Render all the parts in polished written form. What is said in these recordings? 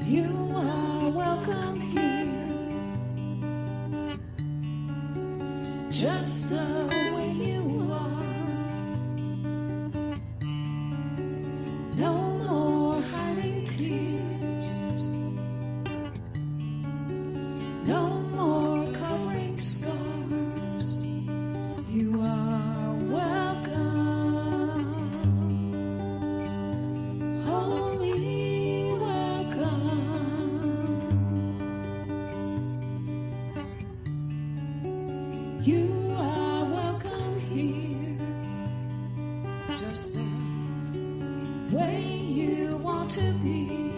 You are welcome here, just the way you are. No more hiding tears, no more covering scars. You are welcome, holy welcome. You are welcome here, just the way you want to be.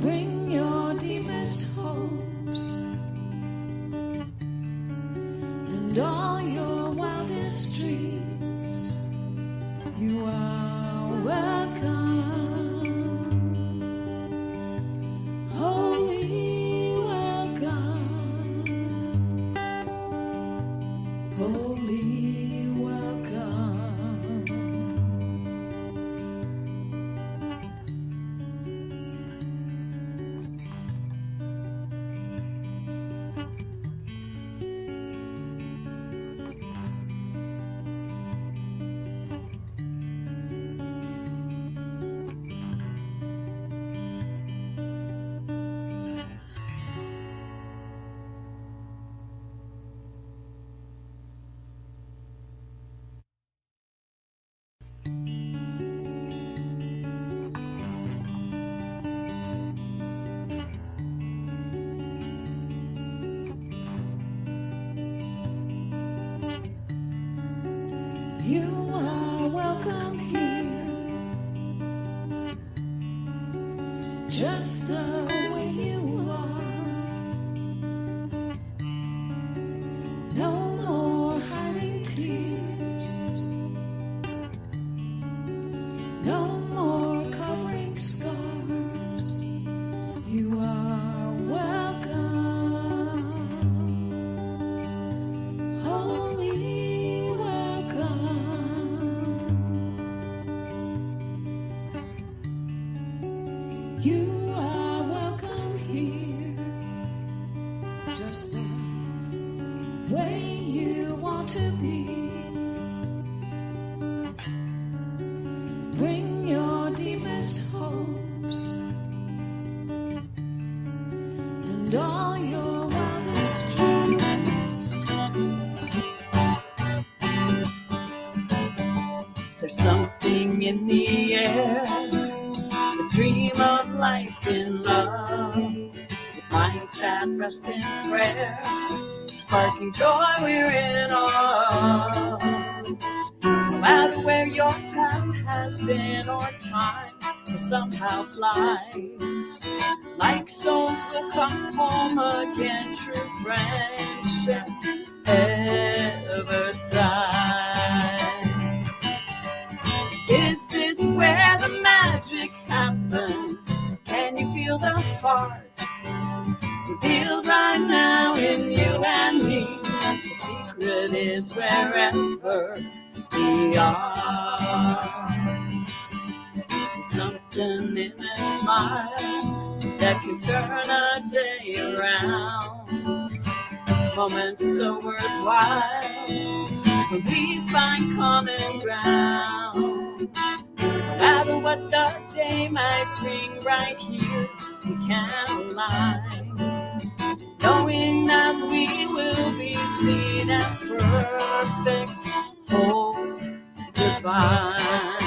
Bring your deepest hopes and all your wildest dreams. You are welcome, holy welcome, holy welcome. You are welcome here, just the way you are. No more hiding tears, no more covering scars. You are welcome, holy welcome. You are welcome here, just the way you want to be. Bring your deepest hopes and all your wildest dreams. There's something in the air, a dream of life in love, with minds that rest in prayer, sparking joy we're in awe. No matter where your path has been or time will somehow flies, like souls will come home again, true friendship ever thrives. Is this where the magic happens? Can you feel the farce revealed right now in you and me? The secret is wherever we are. There's something in a smile that can turn a day around. Moments so worthwhile when we find common ground. No matter what the day might bring, right here we can align, knowing that we will be seen as perfect, whole, divine.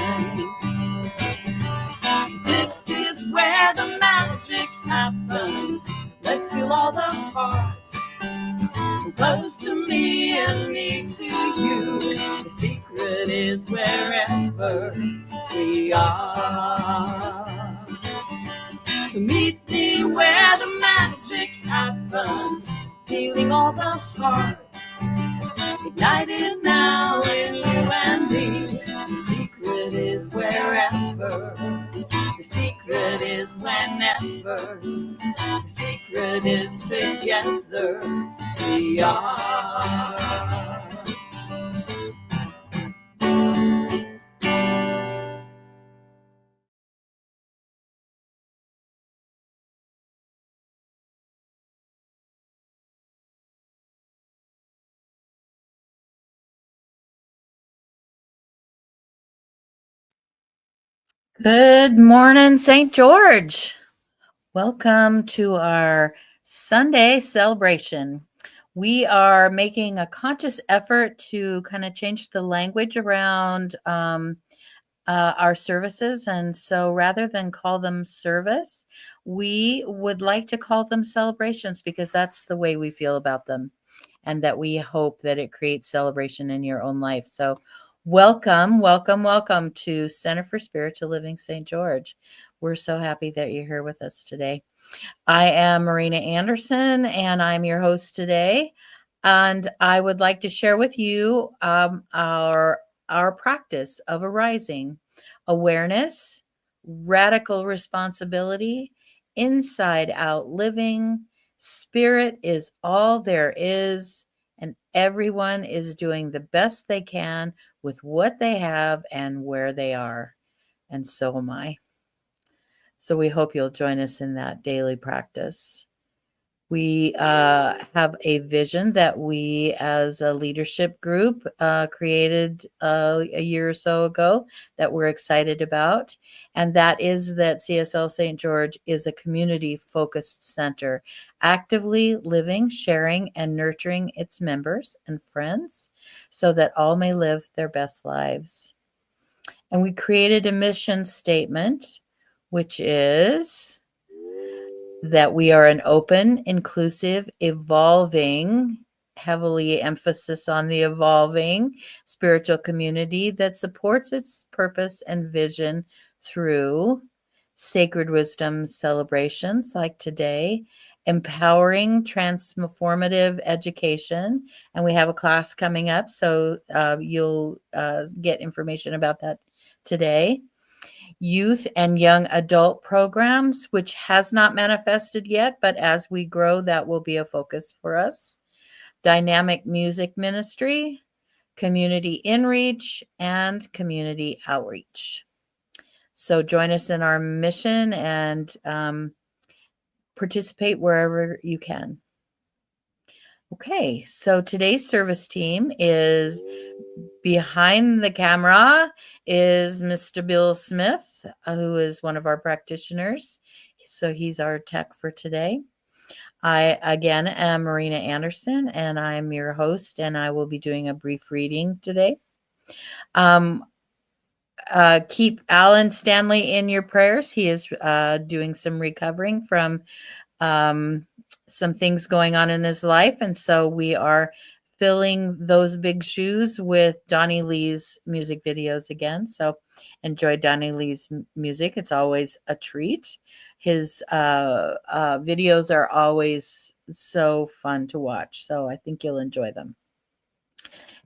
This is where the magic happens. Let's feel all the hearts, from close to me and me to you. The secret is wherever we are. So meet me where the magic happens, feeling all the hearts ignited now in you and me. The secret is wherever, the secret is whenever, the secret is together we are. Good morning, St. George. Welcome to our Sunday celebration. We are making a conscious effort to kind of change the language around our services. And so rather than call them service, we would like to call them celebrations because that's the way we feel about them. And that we hope that it creates celebration in your own life. So welcome to Center for Spiritual Living St. George. We're so happy that you're here with us today. I am Marina Anderson, and I'm your host today. And I would like to share with you our practice of arising, awareness, radical responsibility, inside out living. Spirit is all there is, and everyone is doing the best they can with what they have and where they are. And so am I. So we hope you'll join us in that daily practice. We have a vision that we as a leadership group created a year or so ago that we're excited about. And that is that CSL St. George is a community-focused center, actively living, sharing, and nurturing its members and friends so that all may live their best lives. And we created a mission statement, which is that we are an open, inclusive, evolving, heavily emphasis on the evolving spiritual community that supports its purpose and vision through sacred wisdom celebrations like today, empowering transformative education. And we have a class coming up, so you'll get information about that today. Youth and young adult programs, which has not manifested yet, but as we grow, that will be a focus for us. Dynamic music ministry, community inreach, and community outreach. So join us in our mission and participate wherever you can. Okay, so today's service team is behind the camera is Mr. Bill Smith, who is one of our practitioners. So he's our tech for today. I, again, am Marina Anderson, and I'm your host, and I will be doing a brief reading today. Keep Alan Stanley in your prayers. He is doing some recovering from some things going on in his life. And so we are filling those big shoes with Donnie Lee's music videos again. So enjoy Donnie Lee's music. It's always a treat. His videos are always so fun to watch. So I think you'll enjoy them.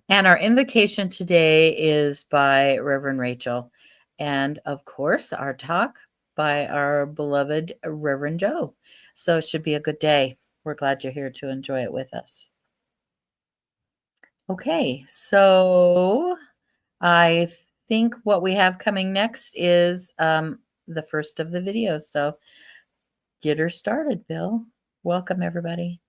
And our invocation today is by Reverend Rachel. And of course, our talk by our beloved Reverend Joe. So it should be a good day. We're glad you're here to enjoy it with us. Okay, so I think what we have coming next is the first of the videos. So get her started, Bill. Welcome, everybody.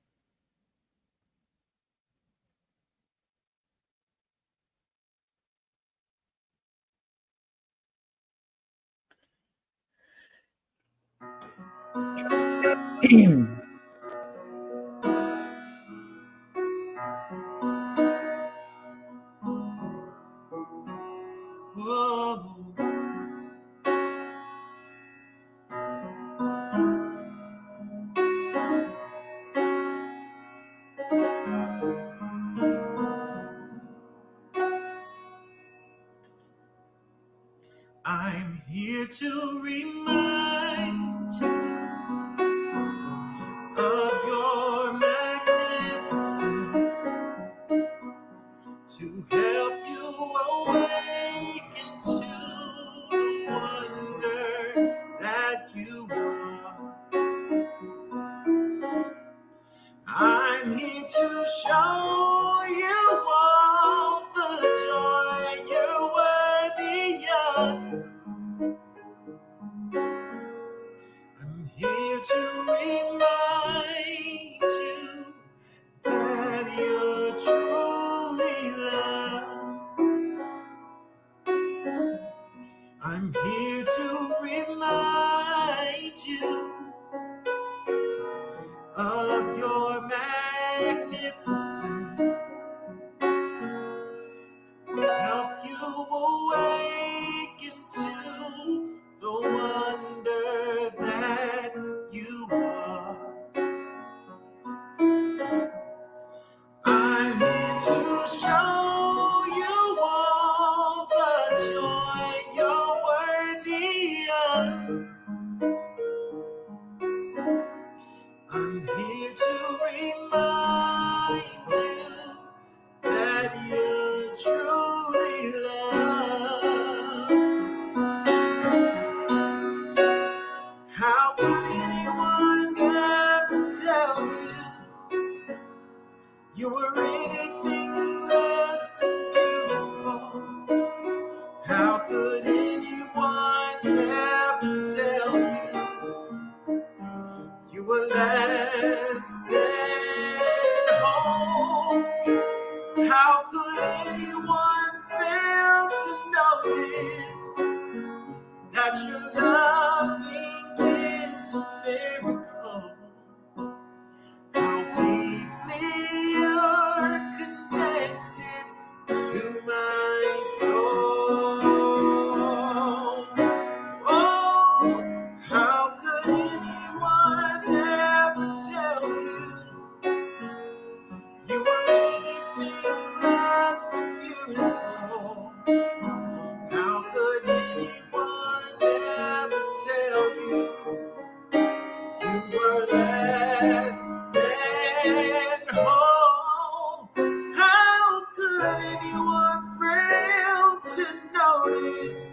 Whoa. I'm here to remind you of your magnificence, to help you awaken to the wonder that you are. I'm here to show you all the joy you're worthy of. I'm here to remind you that you're truly loved. help you awaken to the wonder that you are. I'm here to show you all the joy you're worthy of. I'm here to remind you that you're truly loved. How could anyone ever tell you you were anything less than beautiful? How could anyone ever tell you you were less than whole? How could anyone fail to notice that your loving is a miracle? How deeply you're connected to my soul. Oh, how could anyone ever tell you you were anything less than beautiful? How could anyone ever tell you you were less than whole? How could anyone fail to notice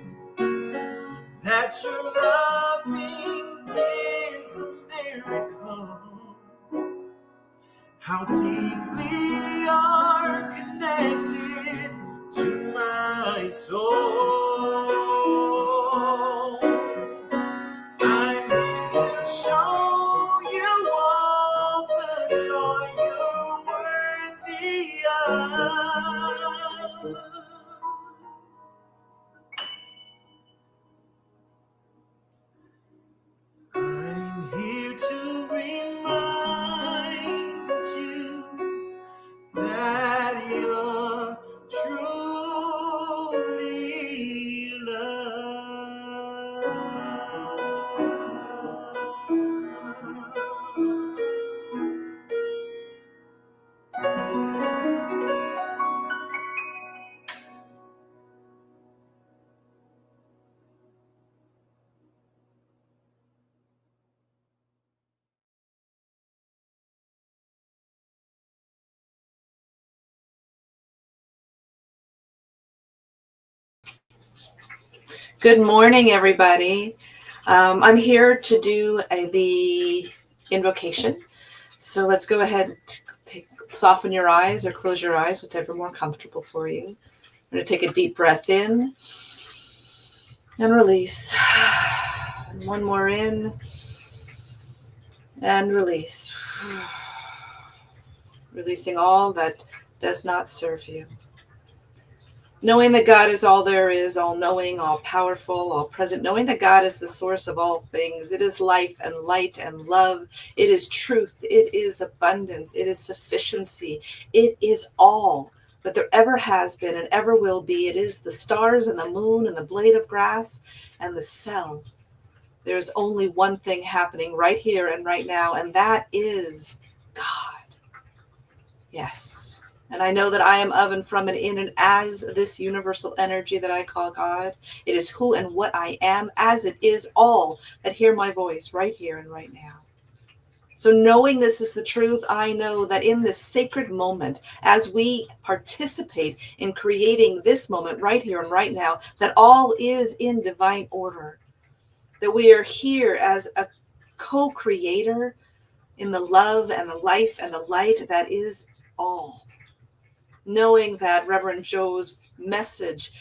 that your loving is a miracle? How deeply you're connected to my soul. I'm here to show you all the joy you're worthy of. I'm here to remind you that you're truly loved. Good morning, everybody. I'm here to do the invocation. So let's go ahead and soften your eyes or close your eyes, whatever more comfortable for you. I'm going to take a deep breath in and release. And one more in and release. Releasing all that does not serve you. Knowing that God is all there is, all knowing, all powerful, all present. Knowing that God is the source of all things. It is life and light and love. It is truth. It is abundance. It is sufficiency. It is all that there ever has been and ever will be. It is the stars and the moon and the blade of grass and the cell. There is only one thing happening right here and right now, and that is God. Yes. And I know that I am of and from and in and as this universal energy that I call God. It is who and what I am, as it is all that hear my voice right here and right now. So knowing this is the truth, I know that in this sacred moment, as we participate in creating this moment right here and right now, that all is in divine order, that we are here as a co-creator in the love and the life and the light that is all. Knowing that Reverend Joe's message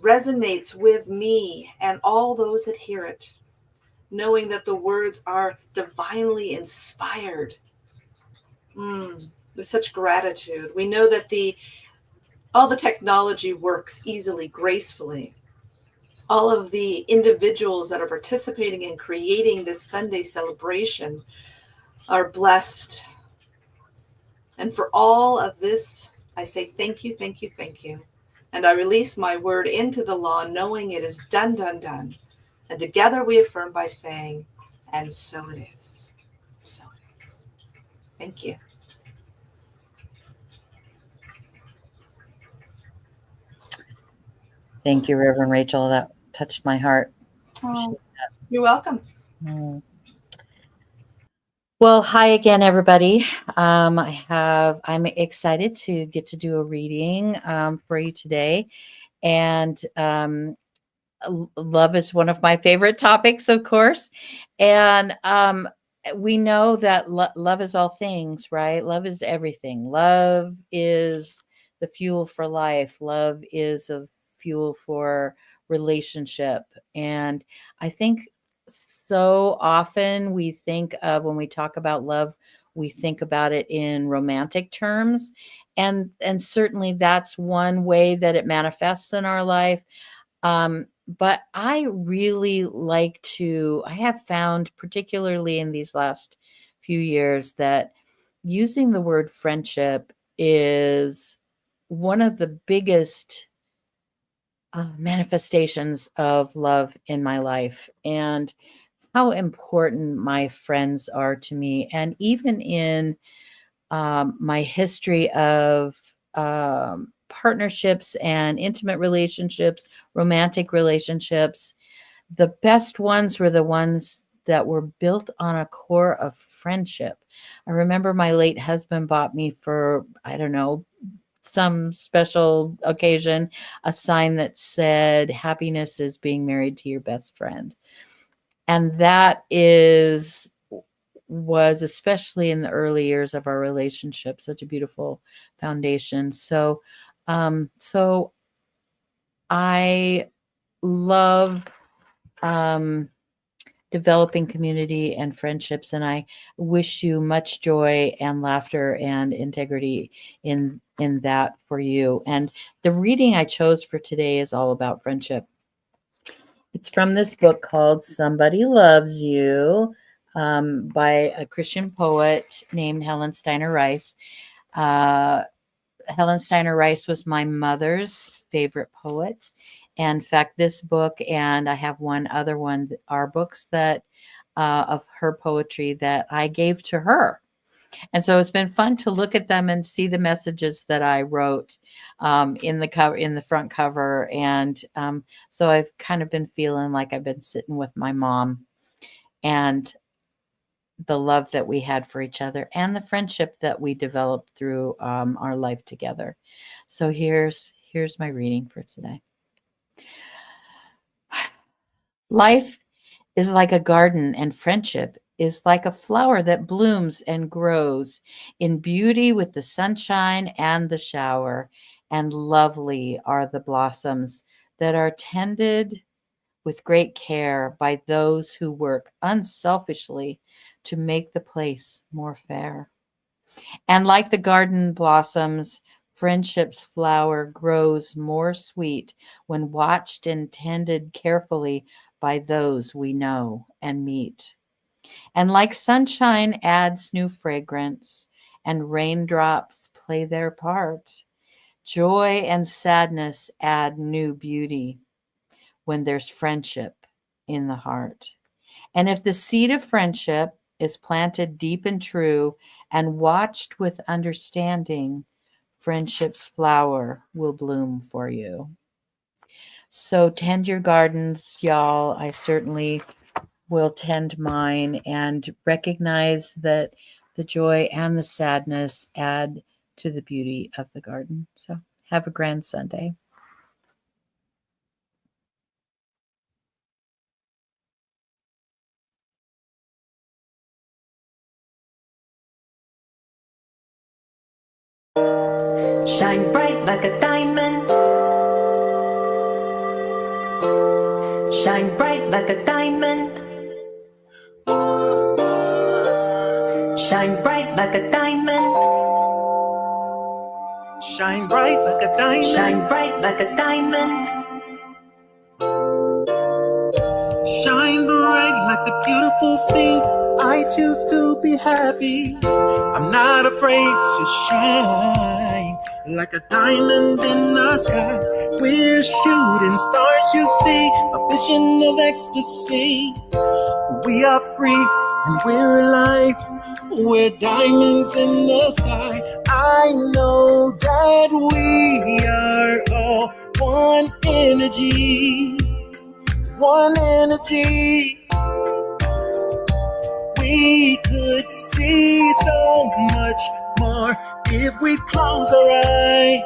resonates with me and all those that hear it. Knowing that the words are divinely inspired. With such gratitude. We know that all the technology works easily, gracefully. All of the individuals that are participating in creating this Sunday celebration are blessed. And for all of this I say thank you, thank you, thank you. And I release my word into the law, knowing it is done, done, done. And together we affirm by saying, and so it is. So it is. Thank you. Thank you, Reverend Rachel. That touched my heart. Oh, you're welcome. Well, hi again, everybody. I'm excited to get to do a reading for you today, and love is one of my favorite topics, of course. And we know that love is all things, right? Love is everything. Love is the fuel for life. Love is a fuel for relationship. And I think so often we think of, when we talk about love, we think about it in romantic terms. And certainly that's one way that it manifests in our life. But I really I have found, particularly in these last few years, that using the word friendship is one of the biggest manifestations of love in my life, and how important my friends are to me. And even in my history of partnerships and intimate relationships, romantic relationships, the best ones were the ones that were built on a core of friendship. I remember my late husband bought me, for, I don't know, some special occasion, a sign that said, "Happiness is being married to your best friend." And that was, especially in the early years of our relationship, such a beautiful foundation. So I love developing community and friendships, and I wish you much joy and laughter and integrity in that for you. And the reading I chose for today is all about friendship. It's from this book called Somebody Loves You, by a Christian poet named Helen Steiner Rice. Helen Steiner Rice was my mother's favorite poet. And in fact, this book, and I have one other one, are books that of her poetry that I gave to her. And so it's been fun to look at them and see the messages that I wrote in the front cover. And so I've kind of been feeling like I've been sitting with my mom, and the love that we had for each other and the friendship that we developed through our life together. So here's my reading for today. Life is like a garden, and friendship is like a flower that blooms and grows in beauty with the sunshine and the shower. And lovely are the blossoms that are tended with great care by those who work unselfishly to make the place more fair. And like the garden blossoms, friendship's flower grows more sweet when watched and tended carefully by those we know and meet. And like sunshine adds new fragrance, and raindrops play their part, joy and sadness add new beauty when there's friendship in the heart. And if the seed of friendship is planted deep and true and watched with understanding, friendship's flower will bloom for you. So tend your gardens, y'all. I certainly will tend mine, and recognize that the joy and the sadness add to the beauty of the garden. So have a grand Sunday. Shine bright like a diamond. Shine bright like a diamond. Shine bright like a diamond. Shine bright like a diamond. Shine bright like a diamond. Shine bright like the beautiful sea. I choose to be happy. I'm not afraid to shine. like a diamond in the sky. We're shooting stars, you see, a vision of ecstasy. We are free and we're alive. We're diamonds in the sky. I know that we are all one energy. One energy. We could see so much more if we close our eyes.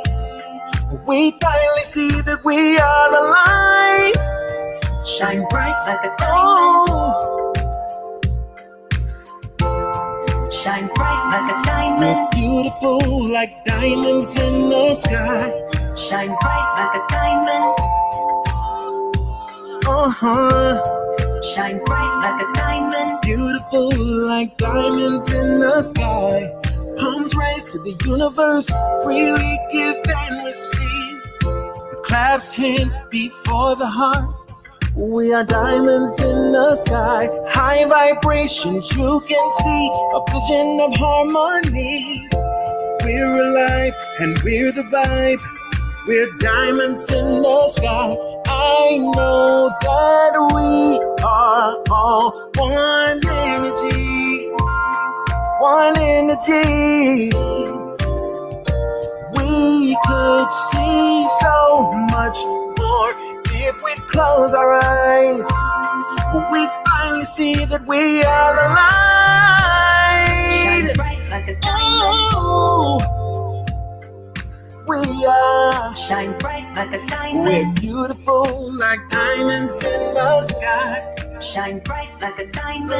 We finally see that we are alive. Shine bright like a diamond. Shine bright like a diamond. We're beautiful like diamonds in the sky. Shine bright like a diamond. Shine bright like a diamond. Beautiful like diamonds in the sky. Palms raised to the universe. Freely give and receive. With claps hands before the heart. We are diamonds in the sky. High vibrations you can see. A vision of harmony. We're alive and we're the vibe. We're diamonds in the sky. I know that we are all one energy. One energy. We could see so much more if we close our eyes. We finally see that we are alive. Shine bright like a diamond. Oh, we are. Shine bright like a diamond. We're beautiful like diamonds in the sky. Shine bright like a diamond.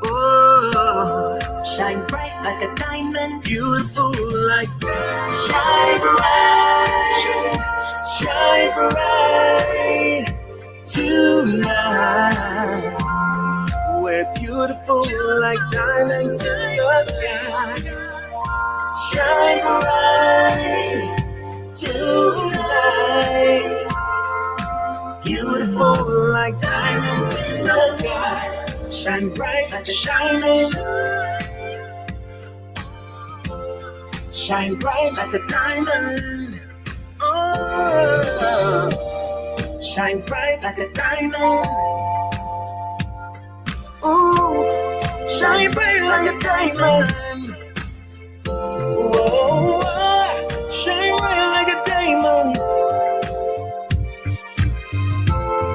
Oh, shine bright like a diamond. Beautiful like shine bright. Shine bright tonight. We're beautiful like diamonds in the sky. Shine bright tonight. Beautiful like diamonds in the sky. Shine bright like a diamond. Shine bright like a diamond. Oh, shine bright like a diamond. Ooh, shine bright like a diamond. Whoa, shine bright like a diamond.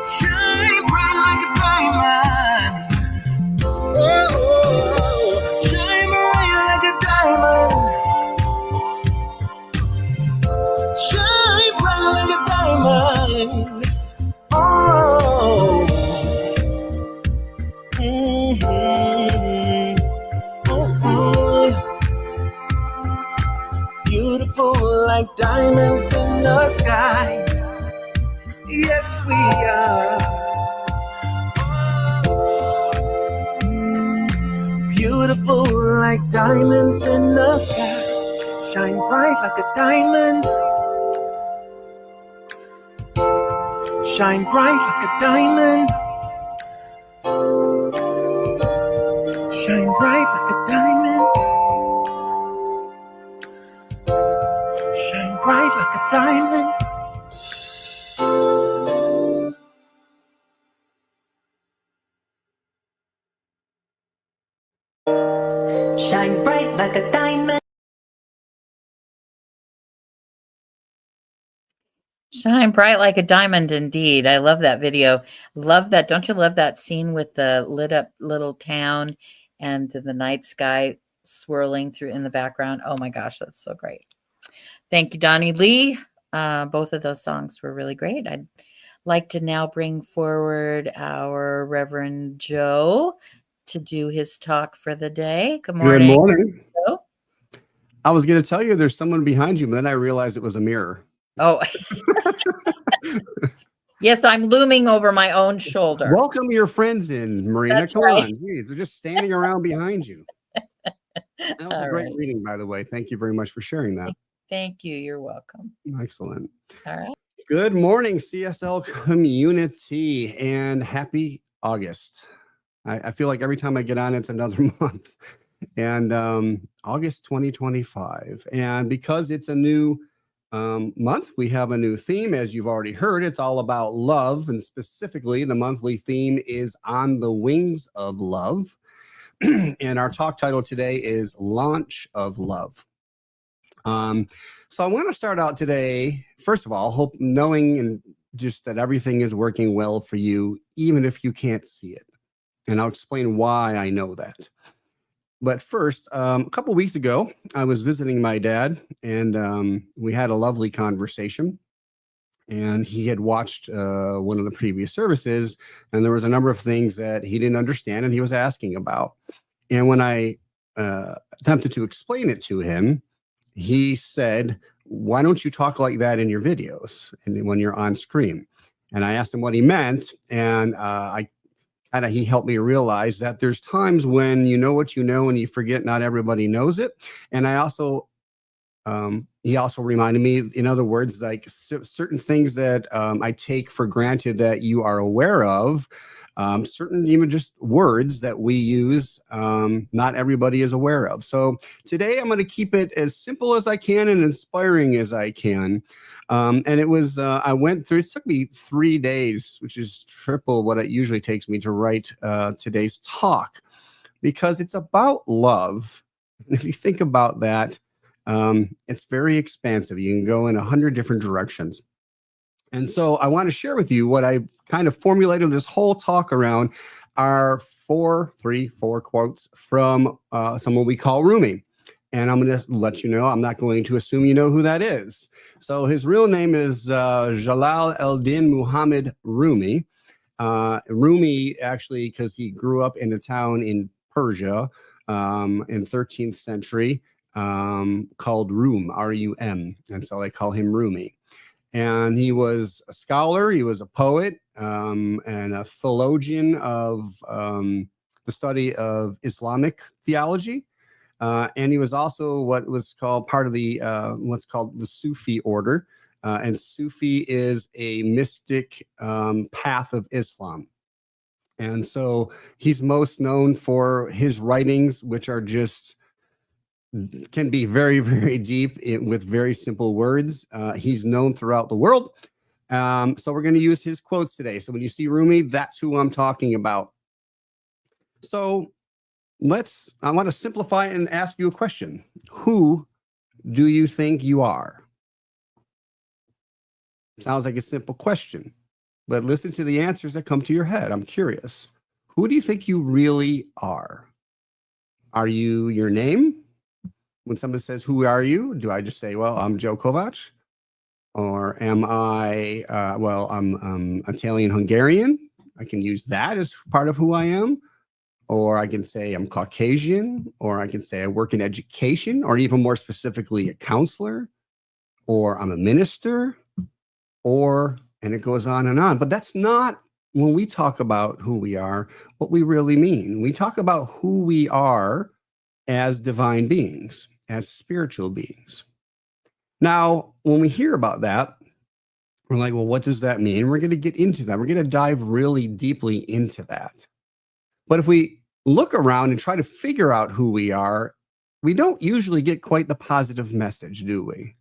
Shine bright like a diamond. Oh, shine bright like a diamond. Shine bright like a diamond. Oh. Beautiful like diamonds in the sky. Yes, we are. Beautiful like diamonds in the sky. Shine bright like a diamond. Shine bright like a diamond. Shine bright like a diamond. Shine bright like a diamond. Shine bright like a diamond. Shine bright like a diamond indeed. I love that video. Love that. Don't you love that scene with the lit up little town and the night sky swirling through in the background? Oh my gosh, that's so great. Thank you, Donnie Lee. Both of those songs were really great. I'd like to now bring forward our Reverend Joe to do his talk for the day. Good morning. Good morning. Joe. I was going to tell you there's someone behind you, but then I realized it was a mirror. Oh, yes, I'm looming over my own shoulder. Welcome your friends in, Marina. That's Come right. on. Jeez, they're just standing around behind you. That was All a great right. reading, by the way. Thank you very much for sharing that. Thank you. You're welcome. Excellent. All right. Good morning, CSL community, and happy August. I feel like every time I get on, it's another month. and August 2025. And because it's a new month, we have a new theme. As you've already heard, it's all about love. And specifically, the monthly theme is On the Wings of Love. And our talk title today is Launch of Love. So I want to start out today, first of all, knowing and just that everything is working well for you, even if you can't see it. And I'll explain why I know that. But first, a couple weeks ago, I was visiting my dad, and we had a lovely conversation. And he had watched one of the previous services, and there was a number of things that he didn't understand, and he was asking about. And when I attempted to explain it to him, he said, "Why don't you talk like that in your videos and when you're on screen?" And I asked him what he meant, and he helped me realize that there's times when you know what you know and you forget not everybody knows it. And I also, he also reminded me, in other words, like certain things that I take for granted that you are aware of, certain even just words that we use, not everybody is aware of. So today I'm going to keep it as simple as I can and inspiring as I can. And it was, I went through, it took me 3 days, which is triple what it usually takes me to write today's talk, because it's about love. And if you think about that, it's very expansive. You can go in 100 different directions. And so I want to share with you what I kind of formulated this whole talk around are four quotes from someone we call Rumi. And I'm going to let you know, I'm not going to assume you know who that is. So his real name is Jalal el-Din Muhammad Rumi. Rumi, actually, because he grew up in a town in Persia in 13th century called Rum, R-U-M. And so they call him Rumi. And he was a scholar, he was a poet, and a theologian of the study of Islamic theology. And he was also what was called part of the what's called the Sufi order. And Sufi is a mystic path of Islam. And so he's most known for his writings, which are just can be very, very deep with very simple words. He's known throughout the world. So we're going to use his quotes today. So when you see Rumi, that's who I'm talking about. So I want to simplify and ask you a question. Who do you think you are? Sounds like a simple question, but listen to the answers that come to your head. I'm curious. Who do you think you really are? Are you your name? When somebody says, "Who are you?" do I just say, "Well, I'm Joe Kovach"? Or am I, I'm Italian-Hungarian. I can use that as part of who I am. Or I can say I'm Caucasian, or I can say I work in education, or even more specifically, a counselor, or I'm a minister, and it goes on and on. But that's not, when we talk about who we are, what we really mean. We talk about who we are as divine beings, as spiritual beings. Now, when we hear about that, we're like, well, what does that mean? We're going to get into that. We're going to dive really deeply into that. But if we look around and try to figure out who we are, we don't usually get quite the positive message, do we?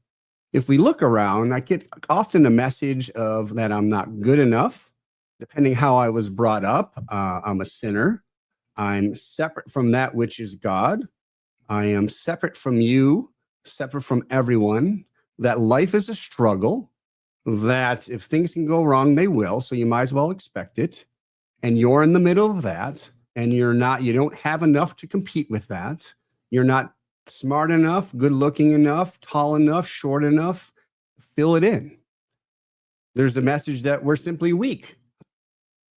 If we look around, I get often a message of that I'm not good enough, depending how I was brought up. I'm a sinner. I'm separate from that which is God. I am separate from you, separate from everyone, that life is a struggle, that if things can go wrong, they will. So you might as well expect it. And you're in the middle of that. And you don't have enough to compete with that. You're not smart enough, good looking enough, tall enough, short enough. Fill it in. There's the message that we're simply weak,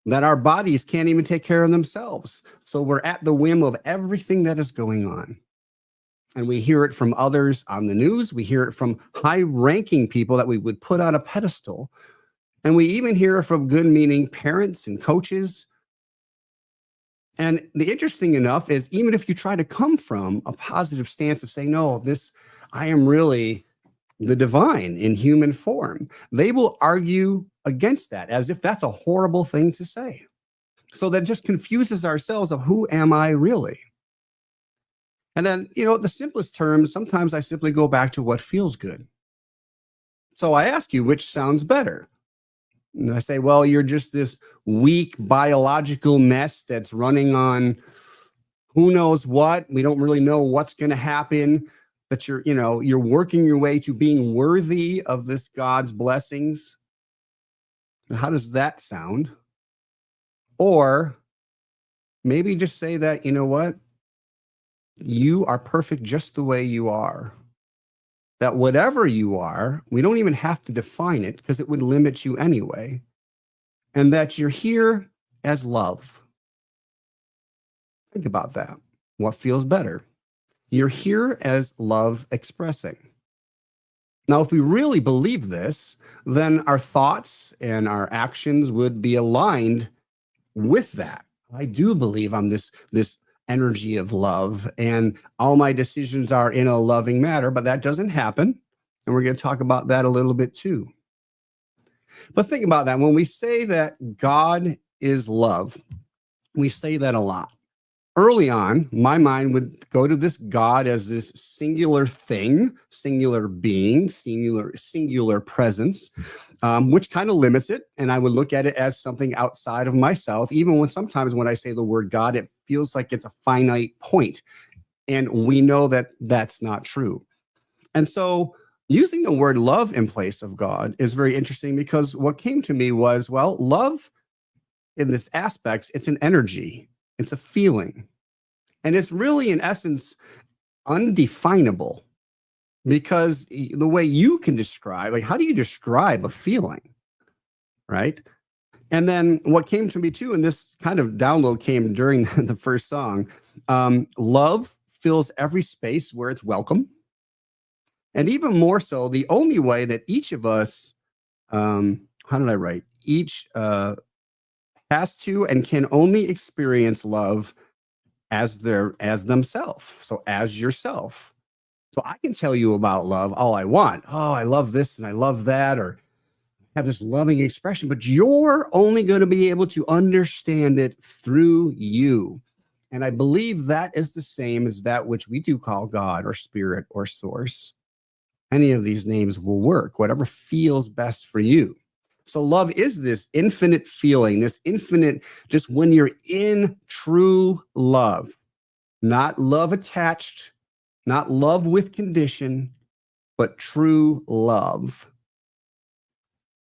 that our bodies can't even take care of themselves. So we're at the whim of everything that is going on. And we hear it from others on the news. We hear it from high-ranking people that we would put on a pedestal. And we even hear it from good-meaning parents and coaches. And the interesting enough is, even if you try to come from a positive stance of saying, no, I am really the divine in human form, they will argue against that as if that's a horrible thing to say. So that just confuses ourselves of who am I really? And then, the simplest terms, sometimes I simply go back to what feels good. So I ask you, which sounds better? And I say, well, you're just this weak biological mess that's running on who knows what. We don't really know what's going to happen. That you're working your way to being worthy of this God's blessings. How does that sound? Or maybe just say that, you know what? You are perfect just the way you are. That whatever you are, we don't even have to define it because it would limit you anyway. And that you're here as love. Think about that. What feels better? You're here as love expressing. Now, if we really believe this, then our thoughts and our actions would be aligned with that. I do believe I'm this energy of love, and all my decisions are in a loving manner, but that doesn't happen. And we're going to talk about that a little bit too. But think about that. When we say that God is love, we say that a lot. Early on, my mind would go to this God as this singular thing, singular being, singular presence, which kind of limits it. And I would look at it as something outside of myself. Even when sometimes when I say the word God, it feels like it's a finite point. And we know that that's not true. And so using the word love in place of God is very interesting, because what came to me was, well, love in this aspect, it's an energy. It's a feeling. And it's really, in essence, undefinable, because the way you can describe, like, how do you describe a feeling, right? And then what came to me too, and this kind of download came during the first song, love fills every space where it's welcome. And even more so, the only way that each of us, how did I write? Each has to and can only experience love as themselves. So as yourself. So I can tell you about love all I want. Oh, I love this and I love that, or have this loving expression, but you're only going to be able to understand it through you. And I believe that is the same as that which we do call God or spirit or source. Any of these names will work, whatever feels best for you. So love is this infinite feeling, this infinite, just when you're in true love, not love attached, not love with condition, but true love.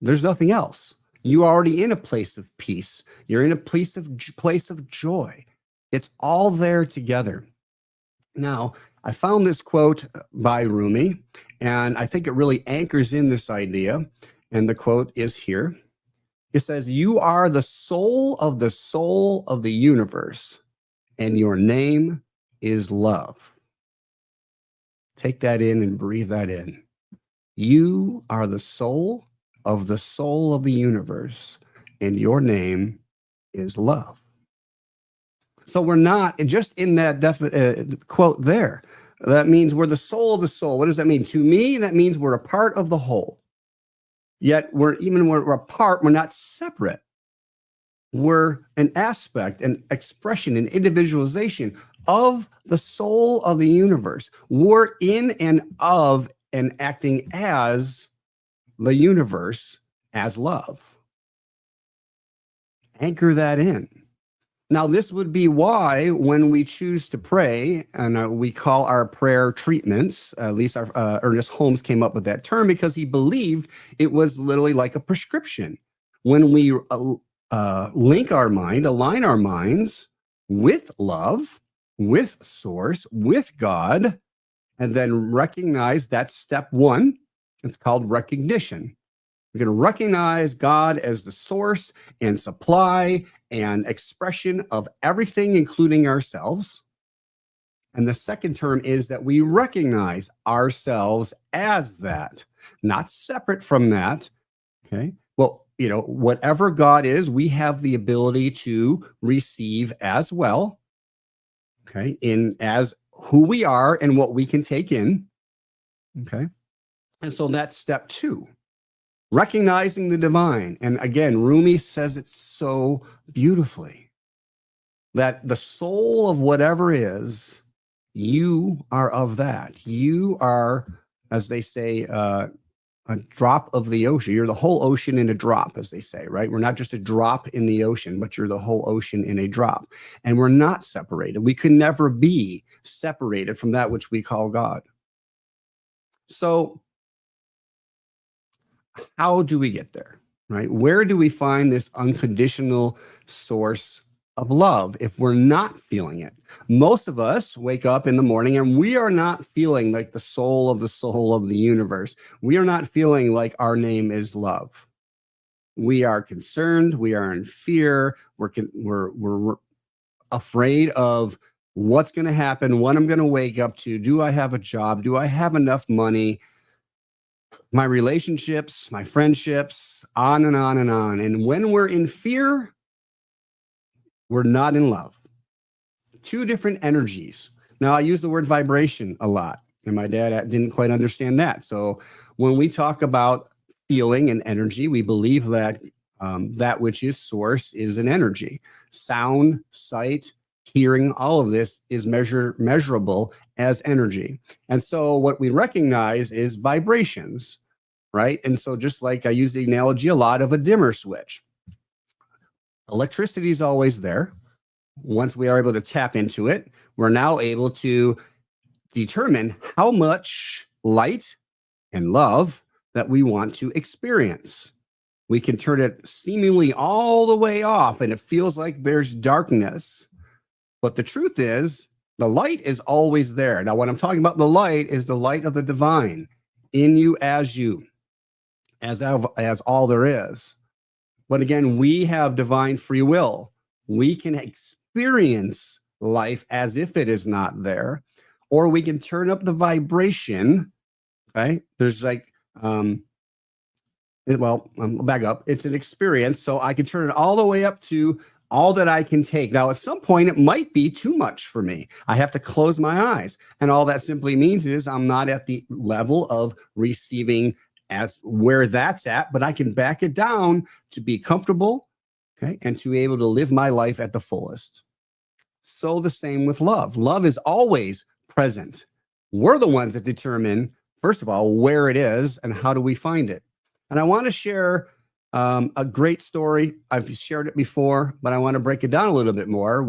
There's nothing else. You're already in a place of peace. You're in a place of joy. It's all there together. Now, I found this quote by Rumi, and I think it really anchors in this idea. And the quote is here. It says, "You are the soul of the universe, and your name is love." Take that in and breathe that in. You are the soul of the universe, and your name is love. So we're not just in that quote there. That means we're the soul of the soul. What does that mean? To me, that means we're a part of the whole. Yet we're apart, we're not separate. We're an aspect, an expression, an individualization of the soul of the universe. We're in and of and acting as the universe as love. Anchor that in. Now, this would be why when we choose to pray, and we call our prayer treatments, at least Ernest Holmes came up with that term because he believed it was literally like a prescription. When we link our mind, align our minds with love, with source, with God, and then recognize that's step one. It's called recognition. We're going to recognize God as the source and supply and expression of everything, including ourselves. And the second term is that we recognize ourselves as that, not separate from that. Okay. Well, whatever God is, we have the ability to receive as well. Okay. In as who we are and what we can take in. Okay. And so that's step two. Recognizing the divine. And again, Rumi says it so beautifully, that the soul of whatever is You are of that. You are, as they say, a drop of the ocean. You're the whole ocean in a drop, as they say, right? We're not just a drop in the ocean, but you're the whole ocean in a drop. And we're not separated. We could never be separated from that which we call God. So how do we get there, right? Where do we find this unconditional source of love if we're not feeling it? Most of us wake up in the morning and we are not feeling like the soul of the universe. We are not feeling like our name is love. We are concerned. We are in fear. We're afraid of what's going to happen, what I'm going to wake up to. Do I have a job? Do I have enough money? My relationships, my friendships, on and on and on. And when we're in fear, we're not in love. Two different energies. Now, I use the word vibration a lot, and my dad didn't quite understand that. So when we talk about feeling and energy, we believe that that which is source is an energy. Sound, sight, hearing, all of this is measurable as energy. And so what we recognize is vibrations, right? And so just like I use the analogy a lot of a dimmer switch. Electricity is always there. Once we are able to tap into it, we're now able to determine how much light and love that we want to experience. We can turn it seemingly all the way off and it feels like there's darkness. But the truth is, the light is always there. Now, when I'm talking about the light is the light of the divine in you, as all there is. But again, we have divine free will. We can experience life as if it is not there, or we can turn up the vibration. Right? There's like, I'll back up. It's an experience. So I can turn it all the way up to all that I can take. Now, at some point, it might be too much for me. I have to close my eyes. And all that simply means is I'm not at the level of receiving as where that's at, but I can back it down to be comfortable, okay, and to be able to live my life at the fullest. So the same with love. Love is always present. We're the ones that determine, first of all, where it is and how do we find it. And I want to share a great story. I've shared it before, but I want to break it down a little bit more.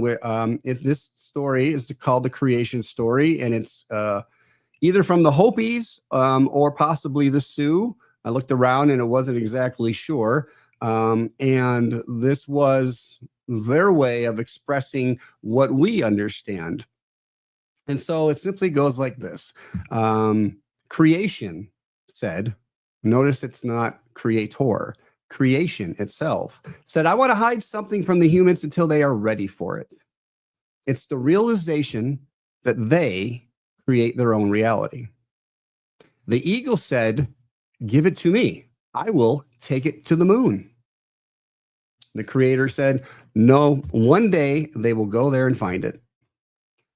This story is called the creation story, and it's either from the Hopis or possibly the Sioux. I looked around and it wasn't exactly sure. And this was their way of expressing what we understand. And so it simply goes like this. Creation said, notice it's not creator, creation itself said, I want to hide something from the humans until they are ready for it. It's the realization that they create their own reality. The eagle said, give it to me. I will take it to the moon. The creator said, no, one day they will go there and find it.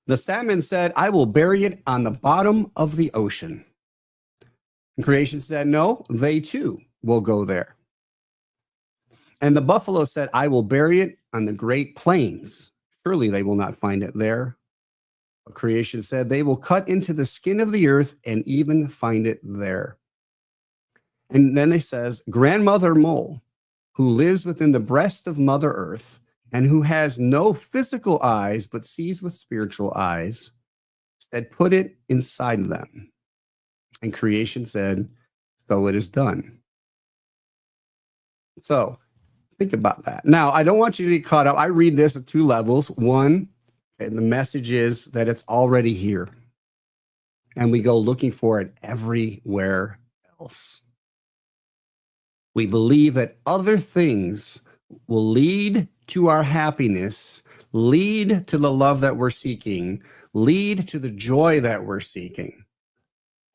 The salmon said, I will bury it on the bottom of the ocean. And creation said, no, they too will go there. And the buffalo said, I will bury it on the great plains. Surely they will not find it there. Creation said, they will cut into the skin of the earth and even find it there. And then it says, grandmother mole, who lives within the breast of Mother Earth and who has no physical eyes but sees with spiritual eyes, said, put it inside them. And creation said, so it is done. So think about that. Now, I don't want you to get caught up. I read this at two levels. One, and the message is that it's already here. And we go looking for it everywhere else. We believe that other things will lead to our happiness, lead to the love that we're seeking, lead to the joy that we're seeking.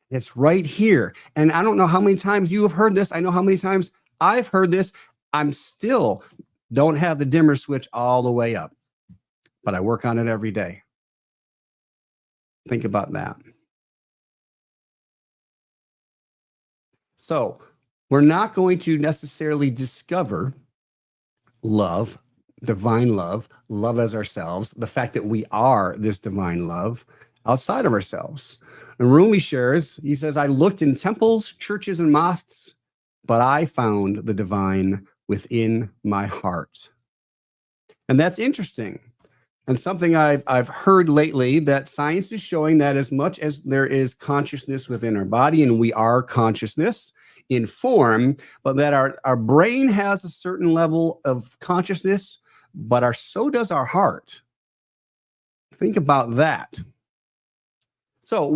It's right here. And I don't know how many times you have heard this. I know how many times I've heard this. I'm still don't have the dimmer switch all the way up, but I work on it every day. Think about that. So we're not going to necessarily discover love, divine love, love as ourselves, the fact that we are this divine love outside of ourselves. And Rumi shares, he says, I looked in temples, churches, and mosques, but I found the divine within my heart. And that's interesting. And something I've heard lately, that science is showing that as much as there is consciousness within our body, and we are consciousness in form, but that our brain has a certain level of consciousness, but so does our heart. Think about that. So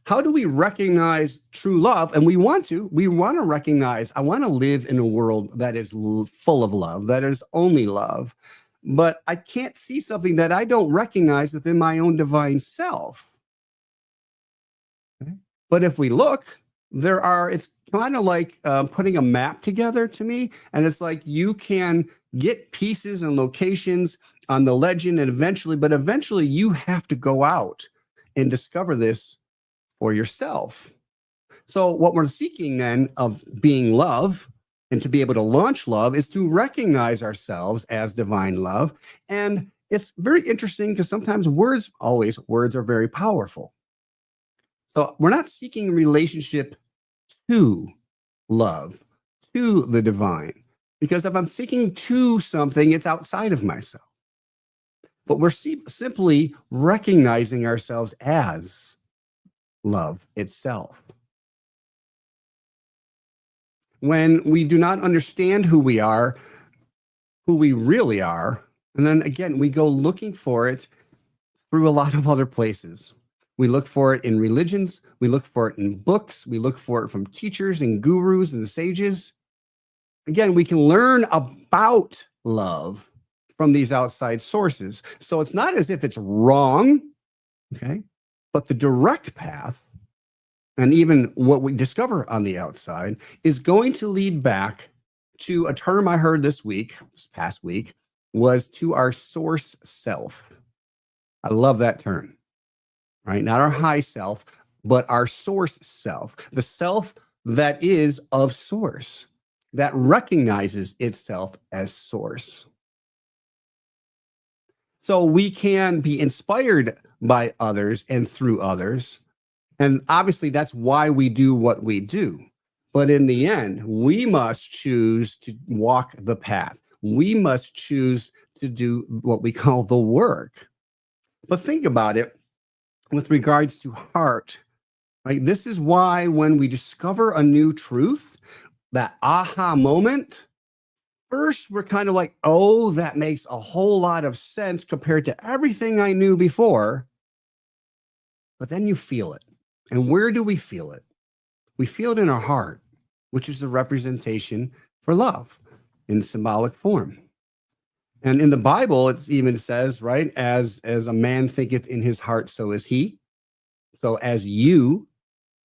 how do we recognize true love? And we want to recognize, I want to live in a world that is full of love, that is only love. But I can't see something that I don't recognize within my own divine self. Okay? But if we look, it's kind of like putting a map together to me. And it's like you can get pieces and locations on the legend but eventually you have to go out and discover this for yourself. So what we're seeking then of being love and to be able to launch love is to recognize ourselves as divine love. And it's very interesting because sometimes words are very powerful. So we're not seeking relationship to love, to the divine, because if I'm seeking to something, it's outside of myself. But we're simply recognizing ourselves as love itself. When we do not understand who we really are, and then again, we go looking for it through a lot of other places. We look for it in religions, we look for it in books, we look for it from teachers and gurus and sages. Again, we can learn about love from these outside sources. So it's not as if it's wrong, okay? But the direct path, and even what we discover on the outside, is going to lead back to a term I heard this past week, was to our source self. I love that term, right? Not our high self, but our source self, the self that is of source, that recognizes itself as source. So we can be inspired by others and through others. And obviously, that's why we do what we do. But in the end, we must choose to walk the path. We must choose to do what we call the work. But think about it with regards to heart. Right? This is why when we discover a new truth, that aha moment, first we're kind of like, oh, that makes a whole lot of sense compared to everything I knew before. But then you feel it. And where do we feel it? We feel it in our heart, which is the representation for love in symbolic form. And in the Bible, it even says, right, as a man thinketh in his heart, so is he. So as you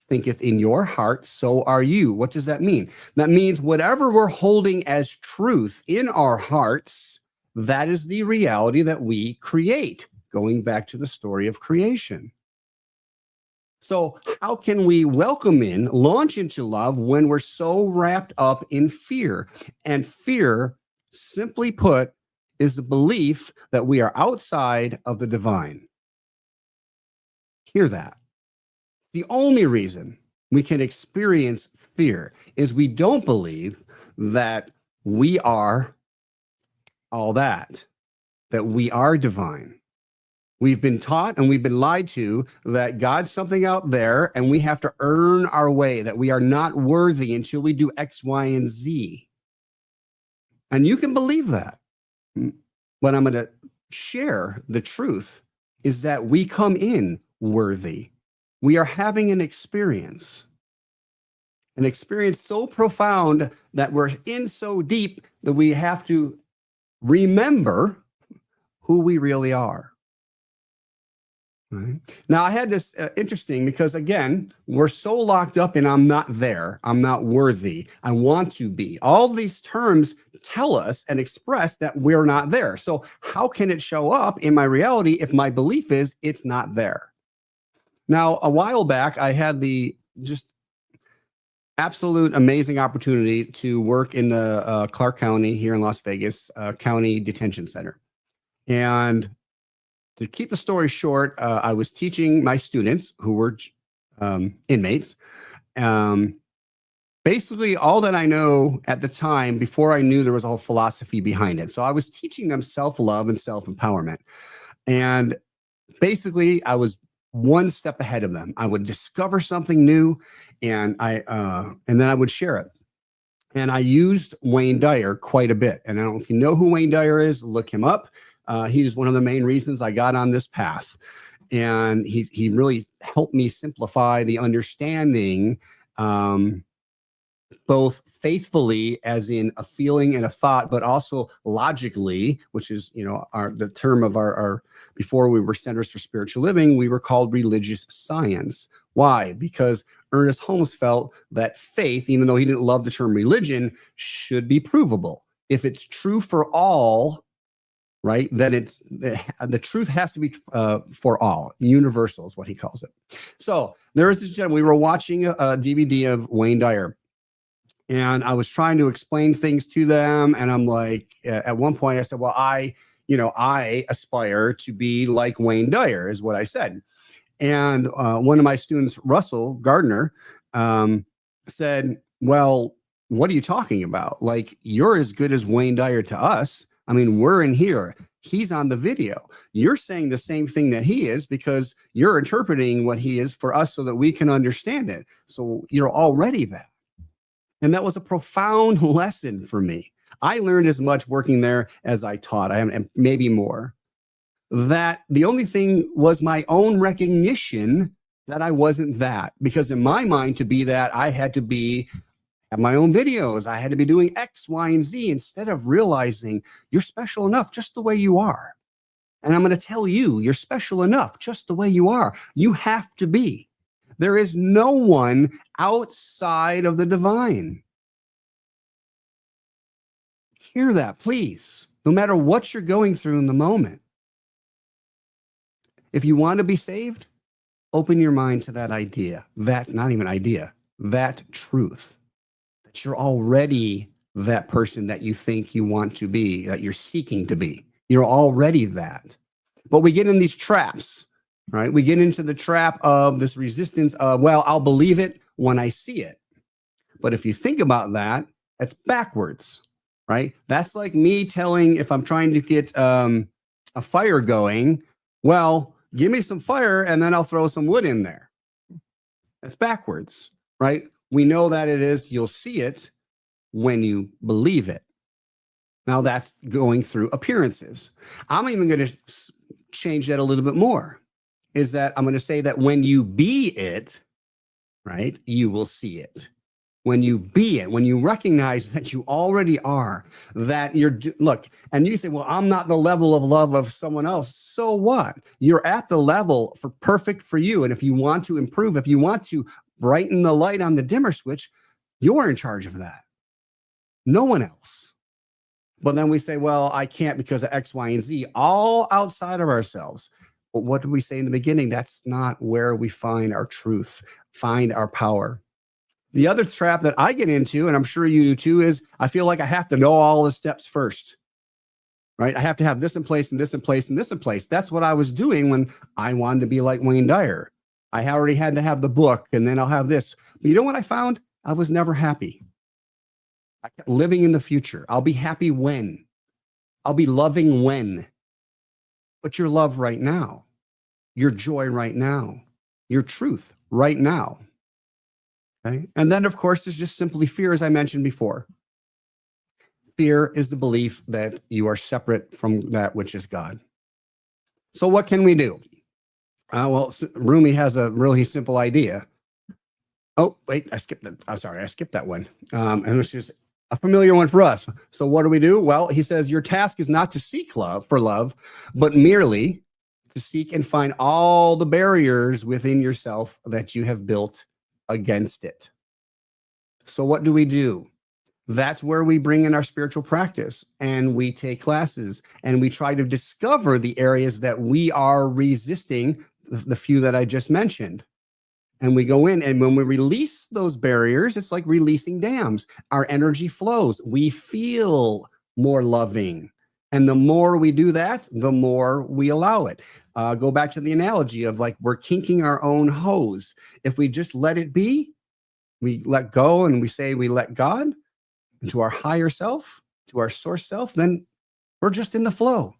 thinketh in your heart, so are you. What does that mean? That means whatever we're holding as truth in our hearts, that is the reality that we create, going back to the story of creation. So how can we launch into love when we're so wrapped up in fear? And fear, simply put, is the belief that we are outside of the divine. Hear that. The only reason we can experience fear is we don't believe that we are all that we are divine. We've been taught and we've been lied to that God's something out there and we have to earn our way, that we are not worthy until we do X, Y, and Z. And you can believe that. What I'm going to share, the truth, is that we come in worthy. We are having an experience so profound that we're in so deep that we have to remember who we really are. Right. Now, I had this interesting because, again, we're so locked up in I'm not there, I'm not worthy, I want to be. All these terms tell us and express that we're not there. So how can it show up in my reality if my belief is it's not there? Now, a while back, I had the just absolute amazing opportunity to work in the Clark County here in Las Vegas County Detention Center. And to keep the story short, I was teaching my students who were inmates. Basically, all that I know at the time, before I knew there was a whole philosophy behind it. So I was teaching them self-love and self-empowerment. And basically, I was one step ahead of them. I would discover something new, and then I would share it. And I used Wayne Dyer quite a bit. And I don't know if you know who Wayne Dyer is, look him up. He was one of the main reasons I got on this path. And he really helped me simplify the understanding, both faithfully, as in a feeling and a thought, but also logically, which is, the term of our before we were Centers for Spiritual Living, we were called religious science. Why? Because Ernest Holmes felt that faith, even though he didn't love the term religion, should be provable. If it's true for all, right, then the truth has to be for all. Universal is what he calls it. So there was this gentleman, we were watching a DVD of Wayne Dyer. And I was trying to explain things to them. And I'm like, at one point I said, well, I aspire to be like Wayne Dyer, is what I said. And one of my students, Russell Gardner, said, well, what are you talking about? Like, you're as good as Wayne Dyer to us. I mean, we're in here. He's on the video. You're saying the same thing that he is because you're interpreting what he is for us so that we can understand it. So you're already that. And that was a profound lesson for me. I learned as much working there as I taught, and maybe more. That the only thing was my own recognition that I wasn't that. Because in my mind, to be that, I had to have my own videos. I had to be doing X, Y, and Z instead of realizing you're special enough just the way you are. And I'm going to tell you, you're special enough just the way you are. You have to be. There is no one outside of the divine. Hear that, please. No matter what you're going through in the moment. If you want to be saved, open your mind to that idea, that truth, that you're already that person that you think you want to be, that you're seeking to be. You're already that. But we get in these traps. Right? We get into the trap of this resistance of, well, I'll believe it when I see it. But if you think about that, that's backwards, right? That's like me telling, if I'm trying to get a fire going, well, give me some fire and then I'll throw some wood in there. That's backwards, right? We know that it is, you'll see it when you believe it. Now that's going through appearances. I'm even going to change that a little bit more. Is that I'm going to say that when you be it, right, you will see it. When you be it, when you recognize that you already are, that look, and you say, well, I'm not the level of love of someone else. So what? You're at the level for perfect for you. And if you want to improve, if you want to brighten the light on the dimmer switch, you're in charge of that. No one else. But then we say, well, I can't because of X, Y, and Z, all outside of ourselves. But what did we say in the beginning? That's not where we find our truth, find our power. The other trap that I get into, and I'm sure you do too, is I feel like I have to know all the steps first, right? I have to have this in place and this in place and this in place. That's what I was doing when I wanted to be like Wayne Dyer. I already had to have the book and then I'll have this. But you know what I found? I was never happy. I kept living in the future. I'll be happy when. I'll be loving when. But your love right now, your joy right now, your truth right now. Okay? And then, of course, there's just simply fear, as I mentioned before. Fear is the belief that you are separate from that which is God. So what can we do? Well, Rumi has a really simple idea. Oh, wait, I skipped that. I'm sorry, I skipped that one. And it's just a familiar one for us. So what do? Well, he says, your task is not to seek love, but merely to seek and find all the barriers within yourself that you have built against it. So what do? That's where we bring in our spiritual practice and we take classes and we try to discover the areas that we are resisting, the few that I just mentioned. And we go in, and when we release those barriers, it's like releasing dams. Our energy flows. We feel more loving. And the more we do that, the more we allow it. Go back to the analogy of like we're kinking our own hose. If we just let it be, we let go and we say we let God into our higher self, to our source self, then we're just in the flow.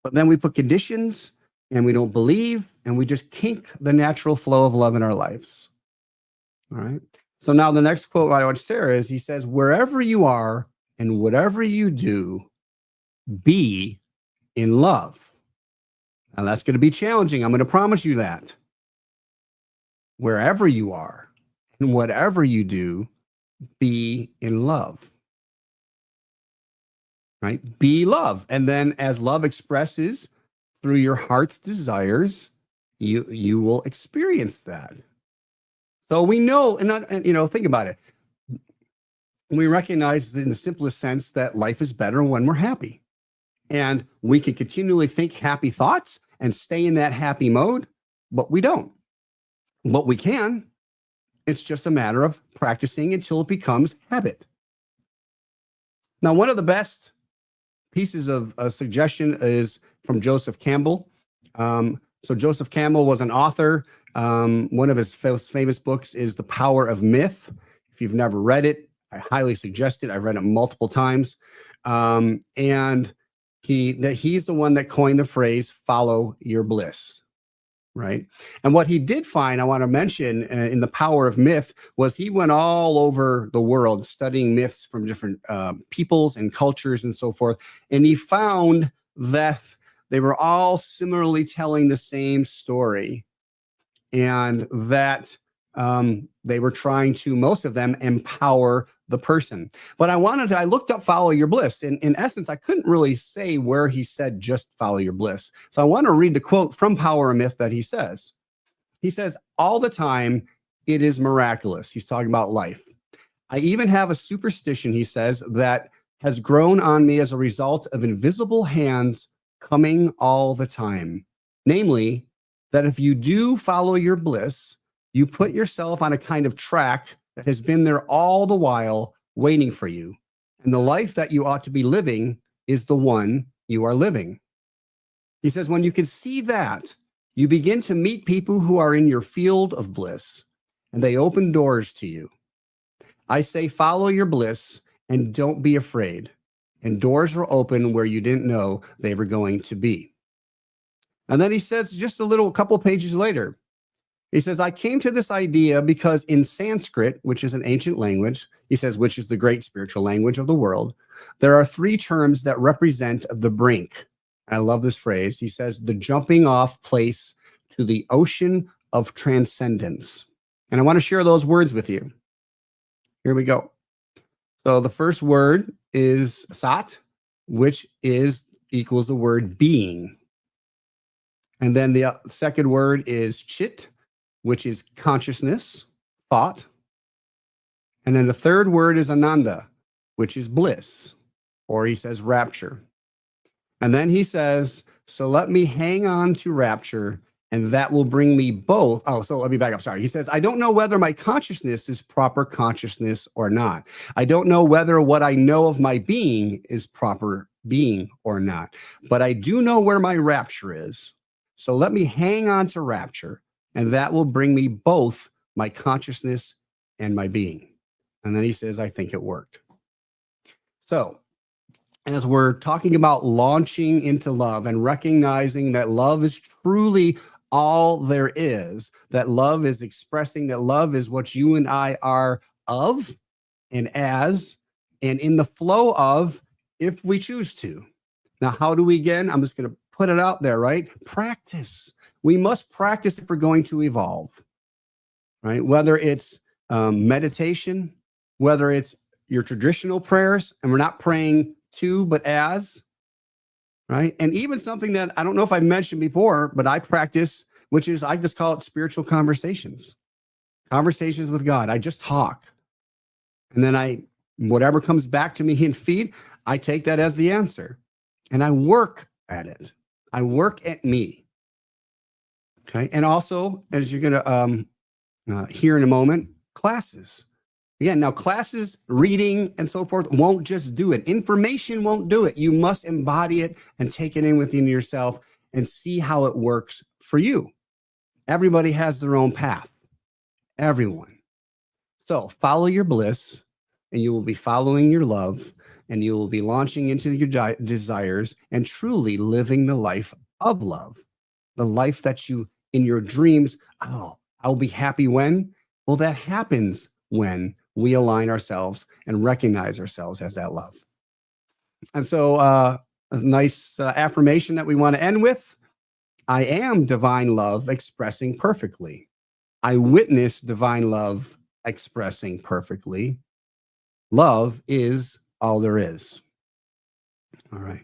But then we put conditions and we don't believe and we just kink the natural flow of love in our lives. All right. So now the next quote I want to share is he says, wherever you are and whatever you do, be in love. Now that's going to be challenging. I'm going to promise you that. Wherever you are and whatever you do, be in love. Right? Be love. And then as love expresses through your heart's desires, you will experience that. So we know, and think about it. We recognize in the simplest sense that life is better when we're happy. And we can continually think happy thoughts and stay in that happy mode, but we don't. But we can. It's just a matter of practicing until it becomes habit. Now, one of the best pieces of a suggestion is from Joseph Campbell. So Joseph Campbell was an author. One of his most famous books is The Power of Myth. If you've never read it, I highly suggest it. I've read it multiple times. And he's the one that coined the phrase, follow your bliss. Right. And what he did find, I want to mention in The Power of Myth, was he went all over the world studying myths from different peoples and cultures and so forth. And he found that they were all similarly telling the same story, and that they were trying to, most of them, empower the person. But I looked up follow your bliss. And in essence, I couldn't really say where he said just follow your bliss. So I want to read the quote from Power of Myth that he says. He says, all the time, it is miraculous. He's talking about life. I even have a superstition, he says, that has grown on me as a result of invisible hands coming all the time. Namely, that if you do follow your bliss, you put yourself on a kind of track that has been there all the while waiting for you. And the life that you ought to be living is the one you are living. He says, when you can see that, you begin to meet people who are in your field of bliss, and they open doors to you. I say, follow your bliss and don't be afraid. And doors will open where you didn't know they were going to be. And then he says, just a couple pages later, he says, I came to this idea because in Sanskrit, which is an ancient language, he says, which is the great spiritual language of the world, there are three terms that represent the brink. I love this phrase. He says, the jumping off place to the ocean of transcendence. And I want to share those words with you. Here we go. So the first word is sat, which equals the word being. And then the second word is chit, which is consciousness, thought. And then the third word is ananda, which is bliss, or he says rapture. And then he says, so let me hang on to rapture, and that will bring me both. Oh, so let me back up. Sorry. He says, I don't know whether my consciousness is proper consciousness or not. I don't know whether what I know of my being is proper being or not, but I do know where my rapture is. So let me hang on to rapture, and that will bring me both my consciousness and my being. And then he says, I think it worked. So as we're talking about launching into love and recognizing that love is truly all there is, that love is expressing, that love is what you and I are of and as, and in the flow of, if we choose to. Now, how do we, again, I'm just going to put it out there, right? Practice. We must practice if we're going to evolve, right? Whether it's meditation, whether it's your traditional prayers, and we're not praying to, but as, right? And even something that I don't know if I mentioned before, but I practice, which is, I just call it spiritual conversations with God. I just talk. And then whatever comes back to me in feed, I take that as the answer. And I work at it. I work at me. Okay. And also, as you're going to hear in a moment, classes. Again, now classes, reading, and so forth won't just do it. Information won't do it. You must embody it and take it in within yourself and see how it works for you. Everybody has their own path. Everyone. So follow your bliss, and you will be following your love, and you will be launching into your desires and truly living the life of love. The life that you, in your dreams, oh, I'll be happy when? Well, that happens when we align ourselves and recognize ourselves as that love. And so a nice affirmation that we want to end with. I am divine love expressing perfectly. I witness divine love expressing perfectly. Love is all there is. All right.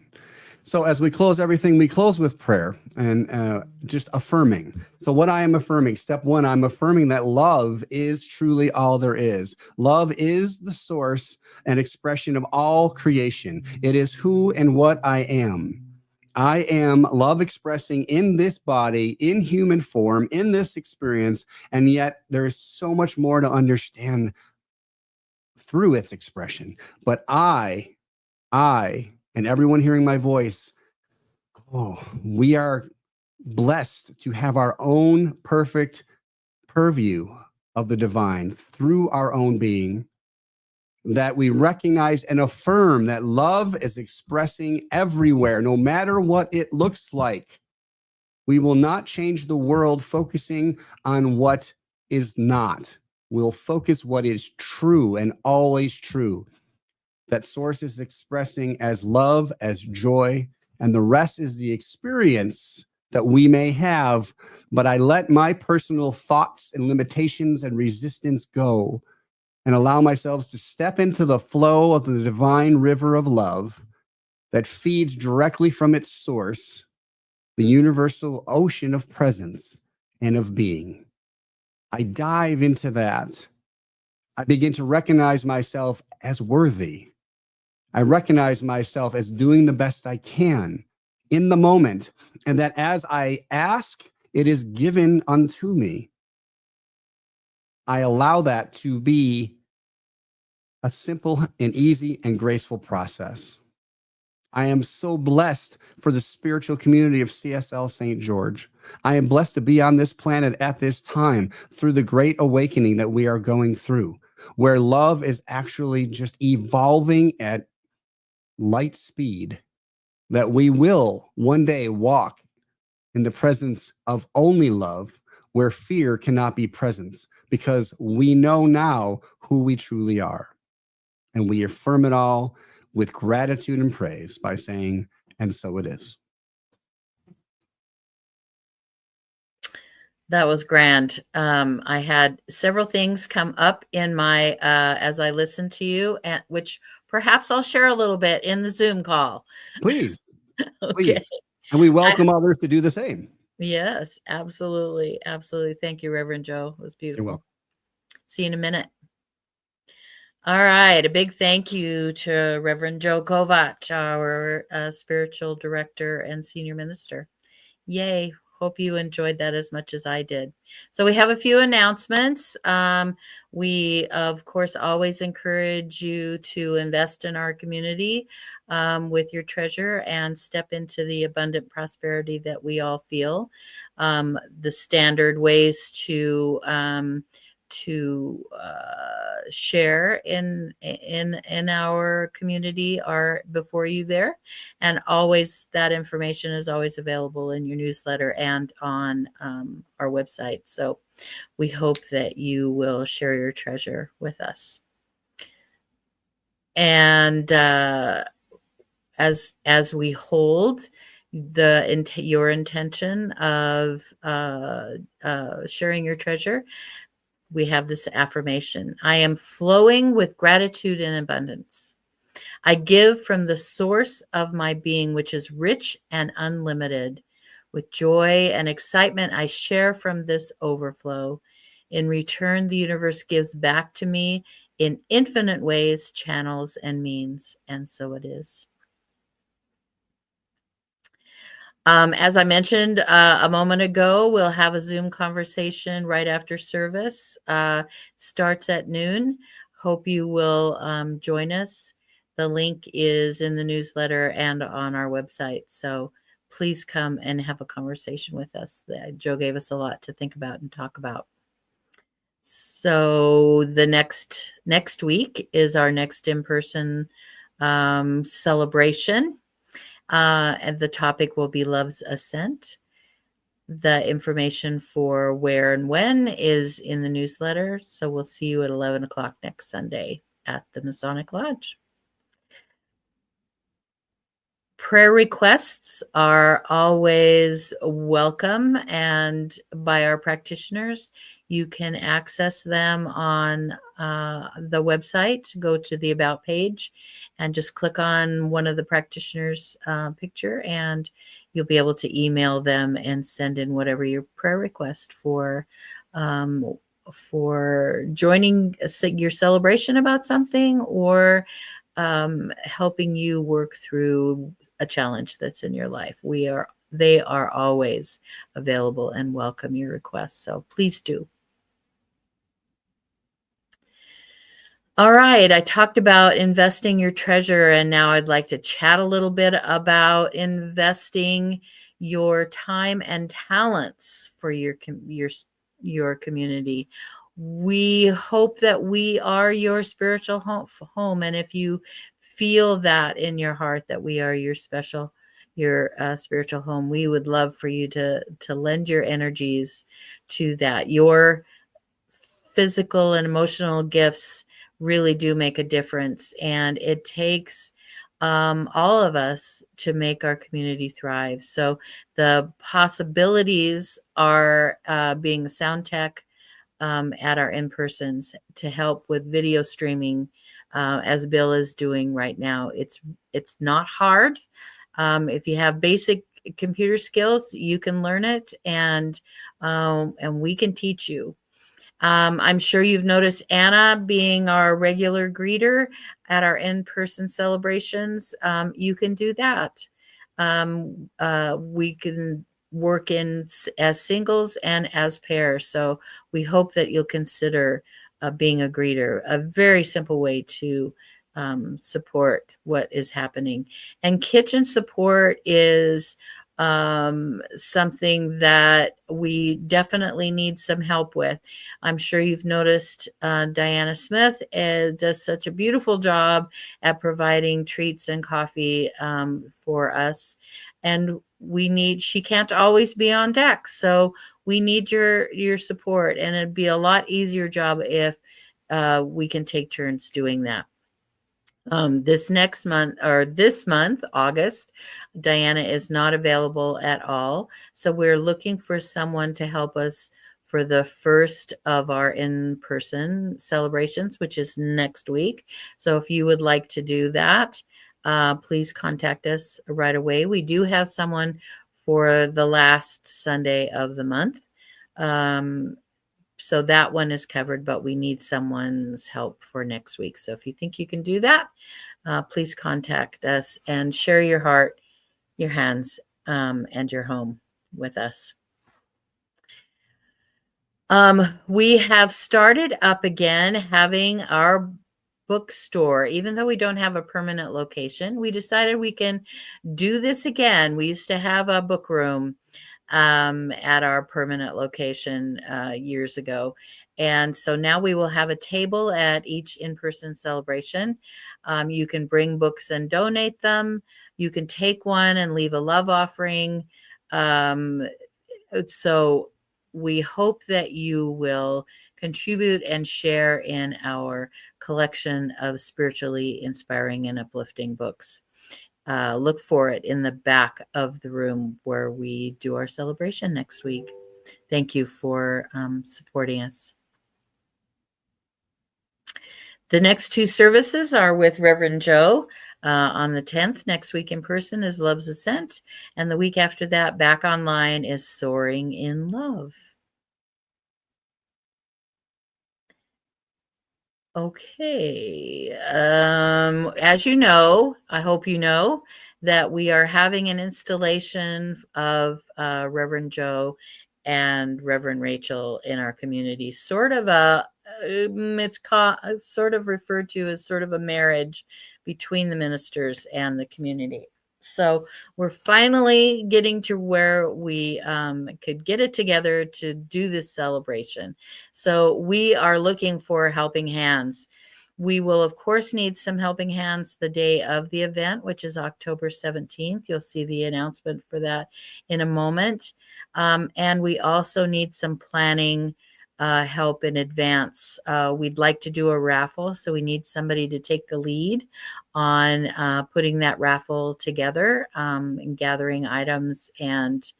So as we close everything, we close with prayer and just affirming. So what I am affirming, step one, I'm affirming that love is truly all there is. Love is the source and expression of all creation. It is who and what I am. I am love expressing in this body, in human form, in this experience, and yet there is so much more to understand through its expression. But I, and everyone hearing my voice, we are blessed to have our own perfect purview of the divine through our own being, that we recognize and affirm that love is expressing everywhere, no matter what it looks like. We will not change the world focusing on what is not. We'll focus what is true and always true. That source is expressing as love, as joy, and the rest is the experience that we may have. But I let my personal thoughts and limitations and resistance go and allow myself to step into the flow of the divine river of love that feeds directly from its source, the universal ocean of presence and of being. I dive into that. I begin to recognize myself as worthy. I recognize myself as doing the best I can in the moment, and that as I ask, it is given unto me. I allow that to be a simple and easy and graceful process. I am so blessed for the spiritual community of CSL St. George. I am blessed to be on this planet at this time through the great awakening that we are going through, where love is actually just evolving at light speed, that we will one day walk in the presence of only love, where fear cannot be present, because we know now who we truly are. And we affirm it all with gratitude and praise by saying, and so it is. That was grand. I had several things come up in my as I listened to you, which perhaps I'll share a little bit in the Zoom call. Please, Okay. please. And we welcome others to do the same. Yes, absolutely. Absolutely. Thank you, Reverend Joe. It was beautiful. You're welcome. See you in a minute. All right. A big thank you to Reverend Joe Kovach, our spiritual director and senior minister. Yay. Hope you enjoyed that as much as I did. So we have a few announcements. We, of course, always encourage you to invest in our community with your treasure and step into the abundant prosperity that we all feel. The standard ways to share in our community are before you there, and always that information is always available in your newsletter and on our website. So we hope that you will share your treasure with us. And as we hold your intention of sharing your treasure, we have this affirmation. I am flowing with gratitude and abundance. I give from the source of my being, which is rich and unlimited. With joy and excitement, I share from this overflow. In return, the universe gives back to me in infinite ways, channels, and means. And so it is. As I mentioned a moment ago, we'll have a Zoom conversation right after service. Starts at noon. hope you will join us. The link is in the newsletter and on our website. So please come and have a conversation with us. Joe gave us a lot to think about and talk about. So the next week is our next in-person celebration. And the topic will be Love's Ascent. The information for where and when is in the newsletter. So we'll see you at 11 o'clock next Sunday at the Masonic Lodge. Prayer requests are always welcome, and by our practitioners, you can access them on the website. Go to the About page and just click on one of the practitioners' picture, and you'll be able to email them and send in whatever your prayer request for joining your celebration about something, or helping you work through a challenge that's in your life. They are always available and welcome your requests. So please do. All right, I talked about investing your treasure, and now I'd like to chat a little bit about investing your time and talents for your community. We hope that we are your spiritual home, and if you feel that in your heart that we are your spiritual home, we would love for you to lend your energies to that. Your physical and emotional gifts really do make a difference, and it takes all of us to make our community thrive. So the possibilities are being a sound tech at our in-persons, to help with video streaming, as Bill is doing right now. It's not hard. If you have basic computer skills, you can learn it, and we can teach you. I'm sure you've noticed Anna being our regular greeter at our in-person celebrations. You can do that. We can work in as singles and as pairs. So we hope that you'll consider being a greeter, a very simple way to support what is happening. And kitchen support is something that we definitely need some help with. I'm sure you've noticed Diana Smith does such a beautiful job at providing treats and coffee for us. And she can't always be on deck. So we need your support, and it'd be a lot easier job if we can take turns doing that. This month, August, Diana is not available at all. So we're looking for someone to help us for the first of our in-person celebrations, which is next week. So if you would like to do that, please contact us right away. We do have someone for the last Sunday of the month. So that one is covered, but we need someone's help for next week. So if you think you can do that, please contact us and share your heart, your hands, and your home with us. We have started up again having our bookstore. Even though we don't have a permanent location, we decided we can do this again. We used to have a book room at our permanent location years ago. And so now we will have a table at each in-person celebration. You can bring books and donate them. You can take one and leave a love offering. So we hope that you will contribute and share in our collection of spiritually inspiring and uplifting books. Look for it in the back of the room where we do our celebration next week. Thank you for supporting us. The next two services are with Reverend Joe on the 10th. Next week in person is Love's Ascent. And the week after that, back online, is Soaring in Love. Okay. As you know, I hope you know that we are having an installation of Reverend Joe and Reverend Rachel in our community, sort of it's sort of referred to as sort of a marriage between the ministers and the community. So we're finally getting to where we could get it together to do this celebration. So we are looking for helping hands. We will, of course, need some helping hands the day of the event, which is October 17th. You'll see the announcement for that in a moment. And we also need some planning help in advance. We'd like to do a raffle, so we need somebody to take the lead on putting that raffle together and gathering items and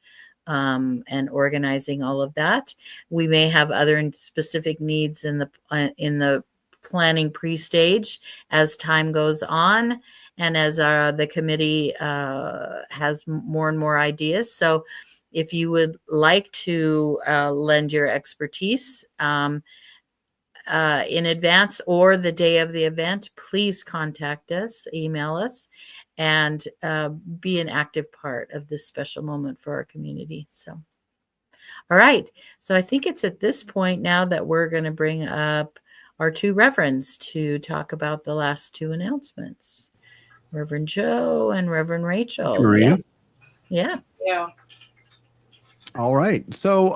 organizing all of that. We may have other specific needs in the planning pre-stage as time goes on and as the committee has more and more ideas. So if you would like to lend your expertise in advance or the day of the event, please contact us, email us, and be an active part of this special moment for our community. So, all right. So I think it's at this point now that we're going to bring up our two reverends to talk about the last two announcements, Reverend Joe and Reverend Rachel. Marina. Yeah. All right. So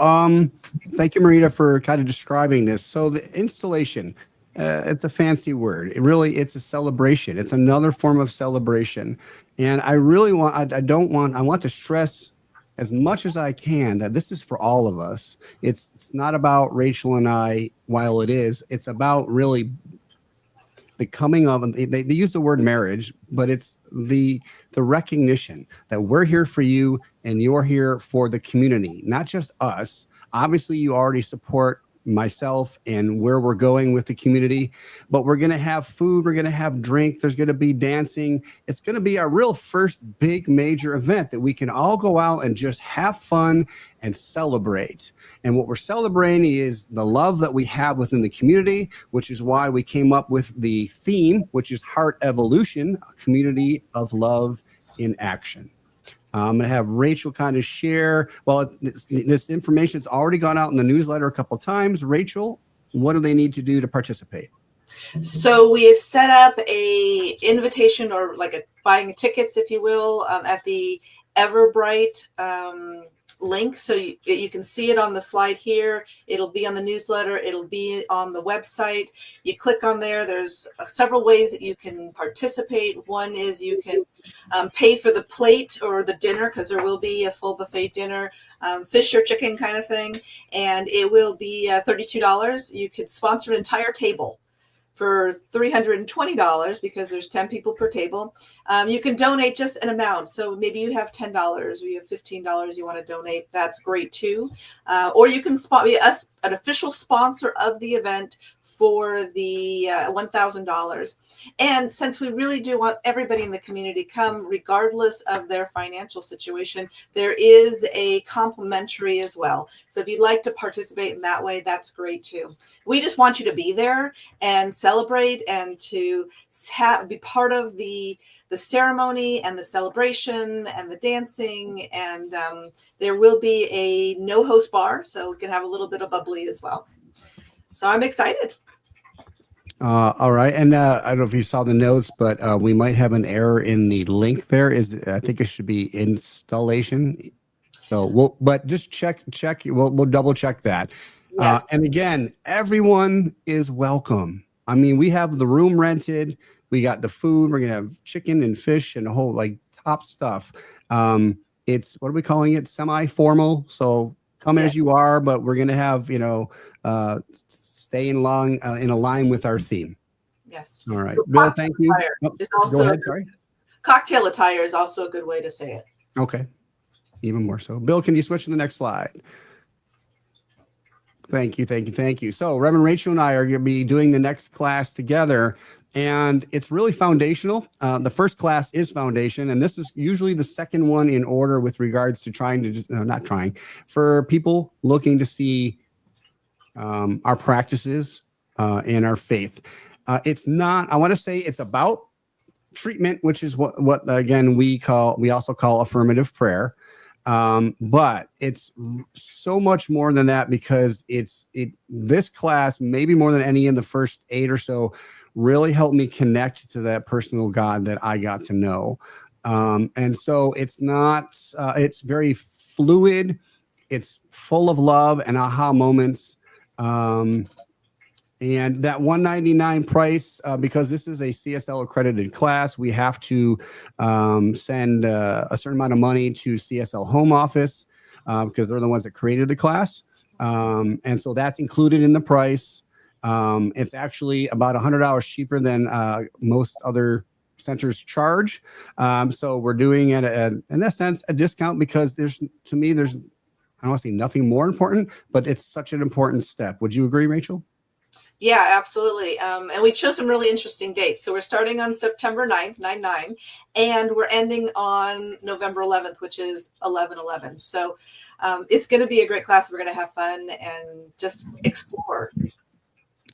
thank you, Marita, for kind of describing this. So the installation, it's a fancy word. It's a celebration. It's another form of celebration. And I really want, I want to stress as much as I can that this is for all of us. It's not about Rachel and I, while it is, it's about really the coming of, they use the word marriage, but it's the recognition that we're here for you and you're here for the community, not just us. Obviously, you already support myself and where we're going with the community, but we're going to have food, we're going to have drink, there's going to be dancing. It's going to be our real first big major event that we can all go out and just have fun and celebrate. And what we're celebrating is the love that we have within the community, which is why we came up with the theme, which is Heart Evolution, a community of love in action. I'm going to have Rachel kind of share. Well, this information's already gone out in the newsletter a couple of times. Rachel, what do they need to do to participate? So we have set up a invitation or like buying tickets, if you will, at the Everbright link. So you can see it on the slide here. It'll be on the newsletter. It'll be on the website. You click on there. There's several ways that you can participate. One is you can pay for the plate or the dinner, because there will be a full buffet dinner, fish or chicken kind of thing. And it will be $32. You could sponsor an entire table for $320 because there's 10 people per table. You can donate just an amount. So maybe you have $10 or you have $15 you want to donate. That's great too. Or you can be an official sponsor of the event for the $1,000. And since we really do want everybody in the community to come, regardless of their financial situation, there is a complimentary as well. So if you'd like to participate in that way, that's great too. We just want you to be there and celebrate and to be part of the ceremony and the celebration and the dancing. And there will be a no host bar, so we can have a little bit of bubbly as well. So I'm excited. All right. And I don't know if you saw the notes, but we might have an error in the link there. I think it should be installation. So but just check. We'll double check that. Yes. And again, everyone is welcome. I mean, we have the room rented. We got the food. We're going to have chicken and fish and a whole top stuff. It's, what are we calling it? Semi-formal. So come as you are, but we're going to have, stay in line with our theme. Yes. All right. So Bill, thank you. Go ahead, sorry. Cocktail attire is also a good way to say it. Okay. Even more so. Bill, can you switch to the next slide? Thank you. So Reverend Rachel and I are going to be doing the next class together, and it's really foundational. The first class is foundation, and this is usually the second one in order with regards to for people looking to see our practices and our faith. It's not, I want to say it's about treatment, which is what again, we also call affirmative prayer. But it's so much more than that, because this class, maybe more than any in the first 8 or so, really helped me connect to that personal God that I got to know. And so it's not, it's very fluid. It's full of love and aha moments. And that $199 price, because this is a CSL accredited class, we have to send a certain amount of money to CSL home office, because they're the ones that created the class. And so that's included in the price. It's actually about $100 cheaper than most other centers charge. So we're doing it in a sense a discount, because to me, I don't want to say nothing more important, but it's such an important step. Would you agree, Rachel? Yeah, absolutely. And we chose some really interesting dates. So we're starting on September 9th, 9/9, and we're ending on November 11th, which is 11/11. So it's going to be a great class. We're going to have fun and just explore.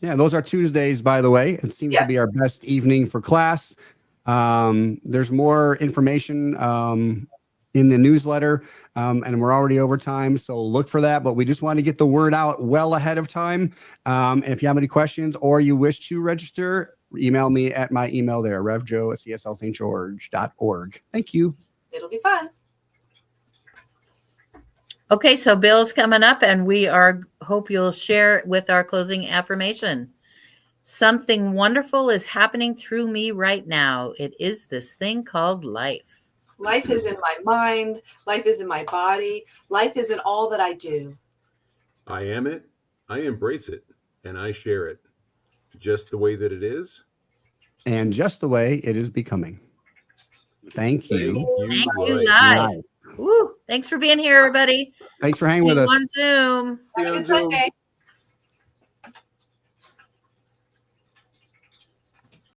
Yeah, those are Tuesdays, by the way. It seems to be our best evening for class. There's more information in the newsletter, and we're already over time, so look for that. But we just want to get the word out well ahead of time. If you have any questions or you wish to register, email me at my email there, revjo@cslstgeorge.org. Thank you. It'll be fun. Okay, so Bill's coming up, and we hope you'll share with our closing affirmation. Something wonderful is happening through me right now. It is this thing called life. Life is in my mind. Life is in my body. Life is in all that I do. I am it. I embrace it. And I share it. Just the way that it is. And just the way it is becoming. Thank you. Thank you, live. Woo. Thanks for being here, everybody. Thanks for hanging with us. On Zoom. Have a good Sunday.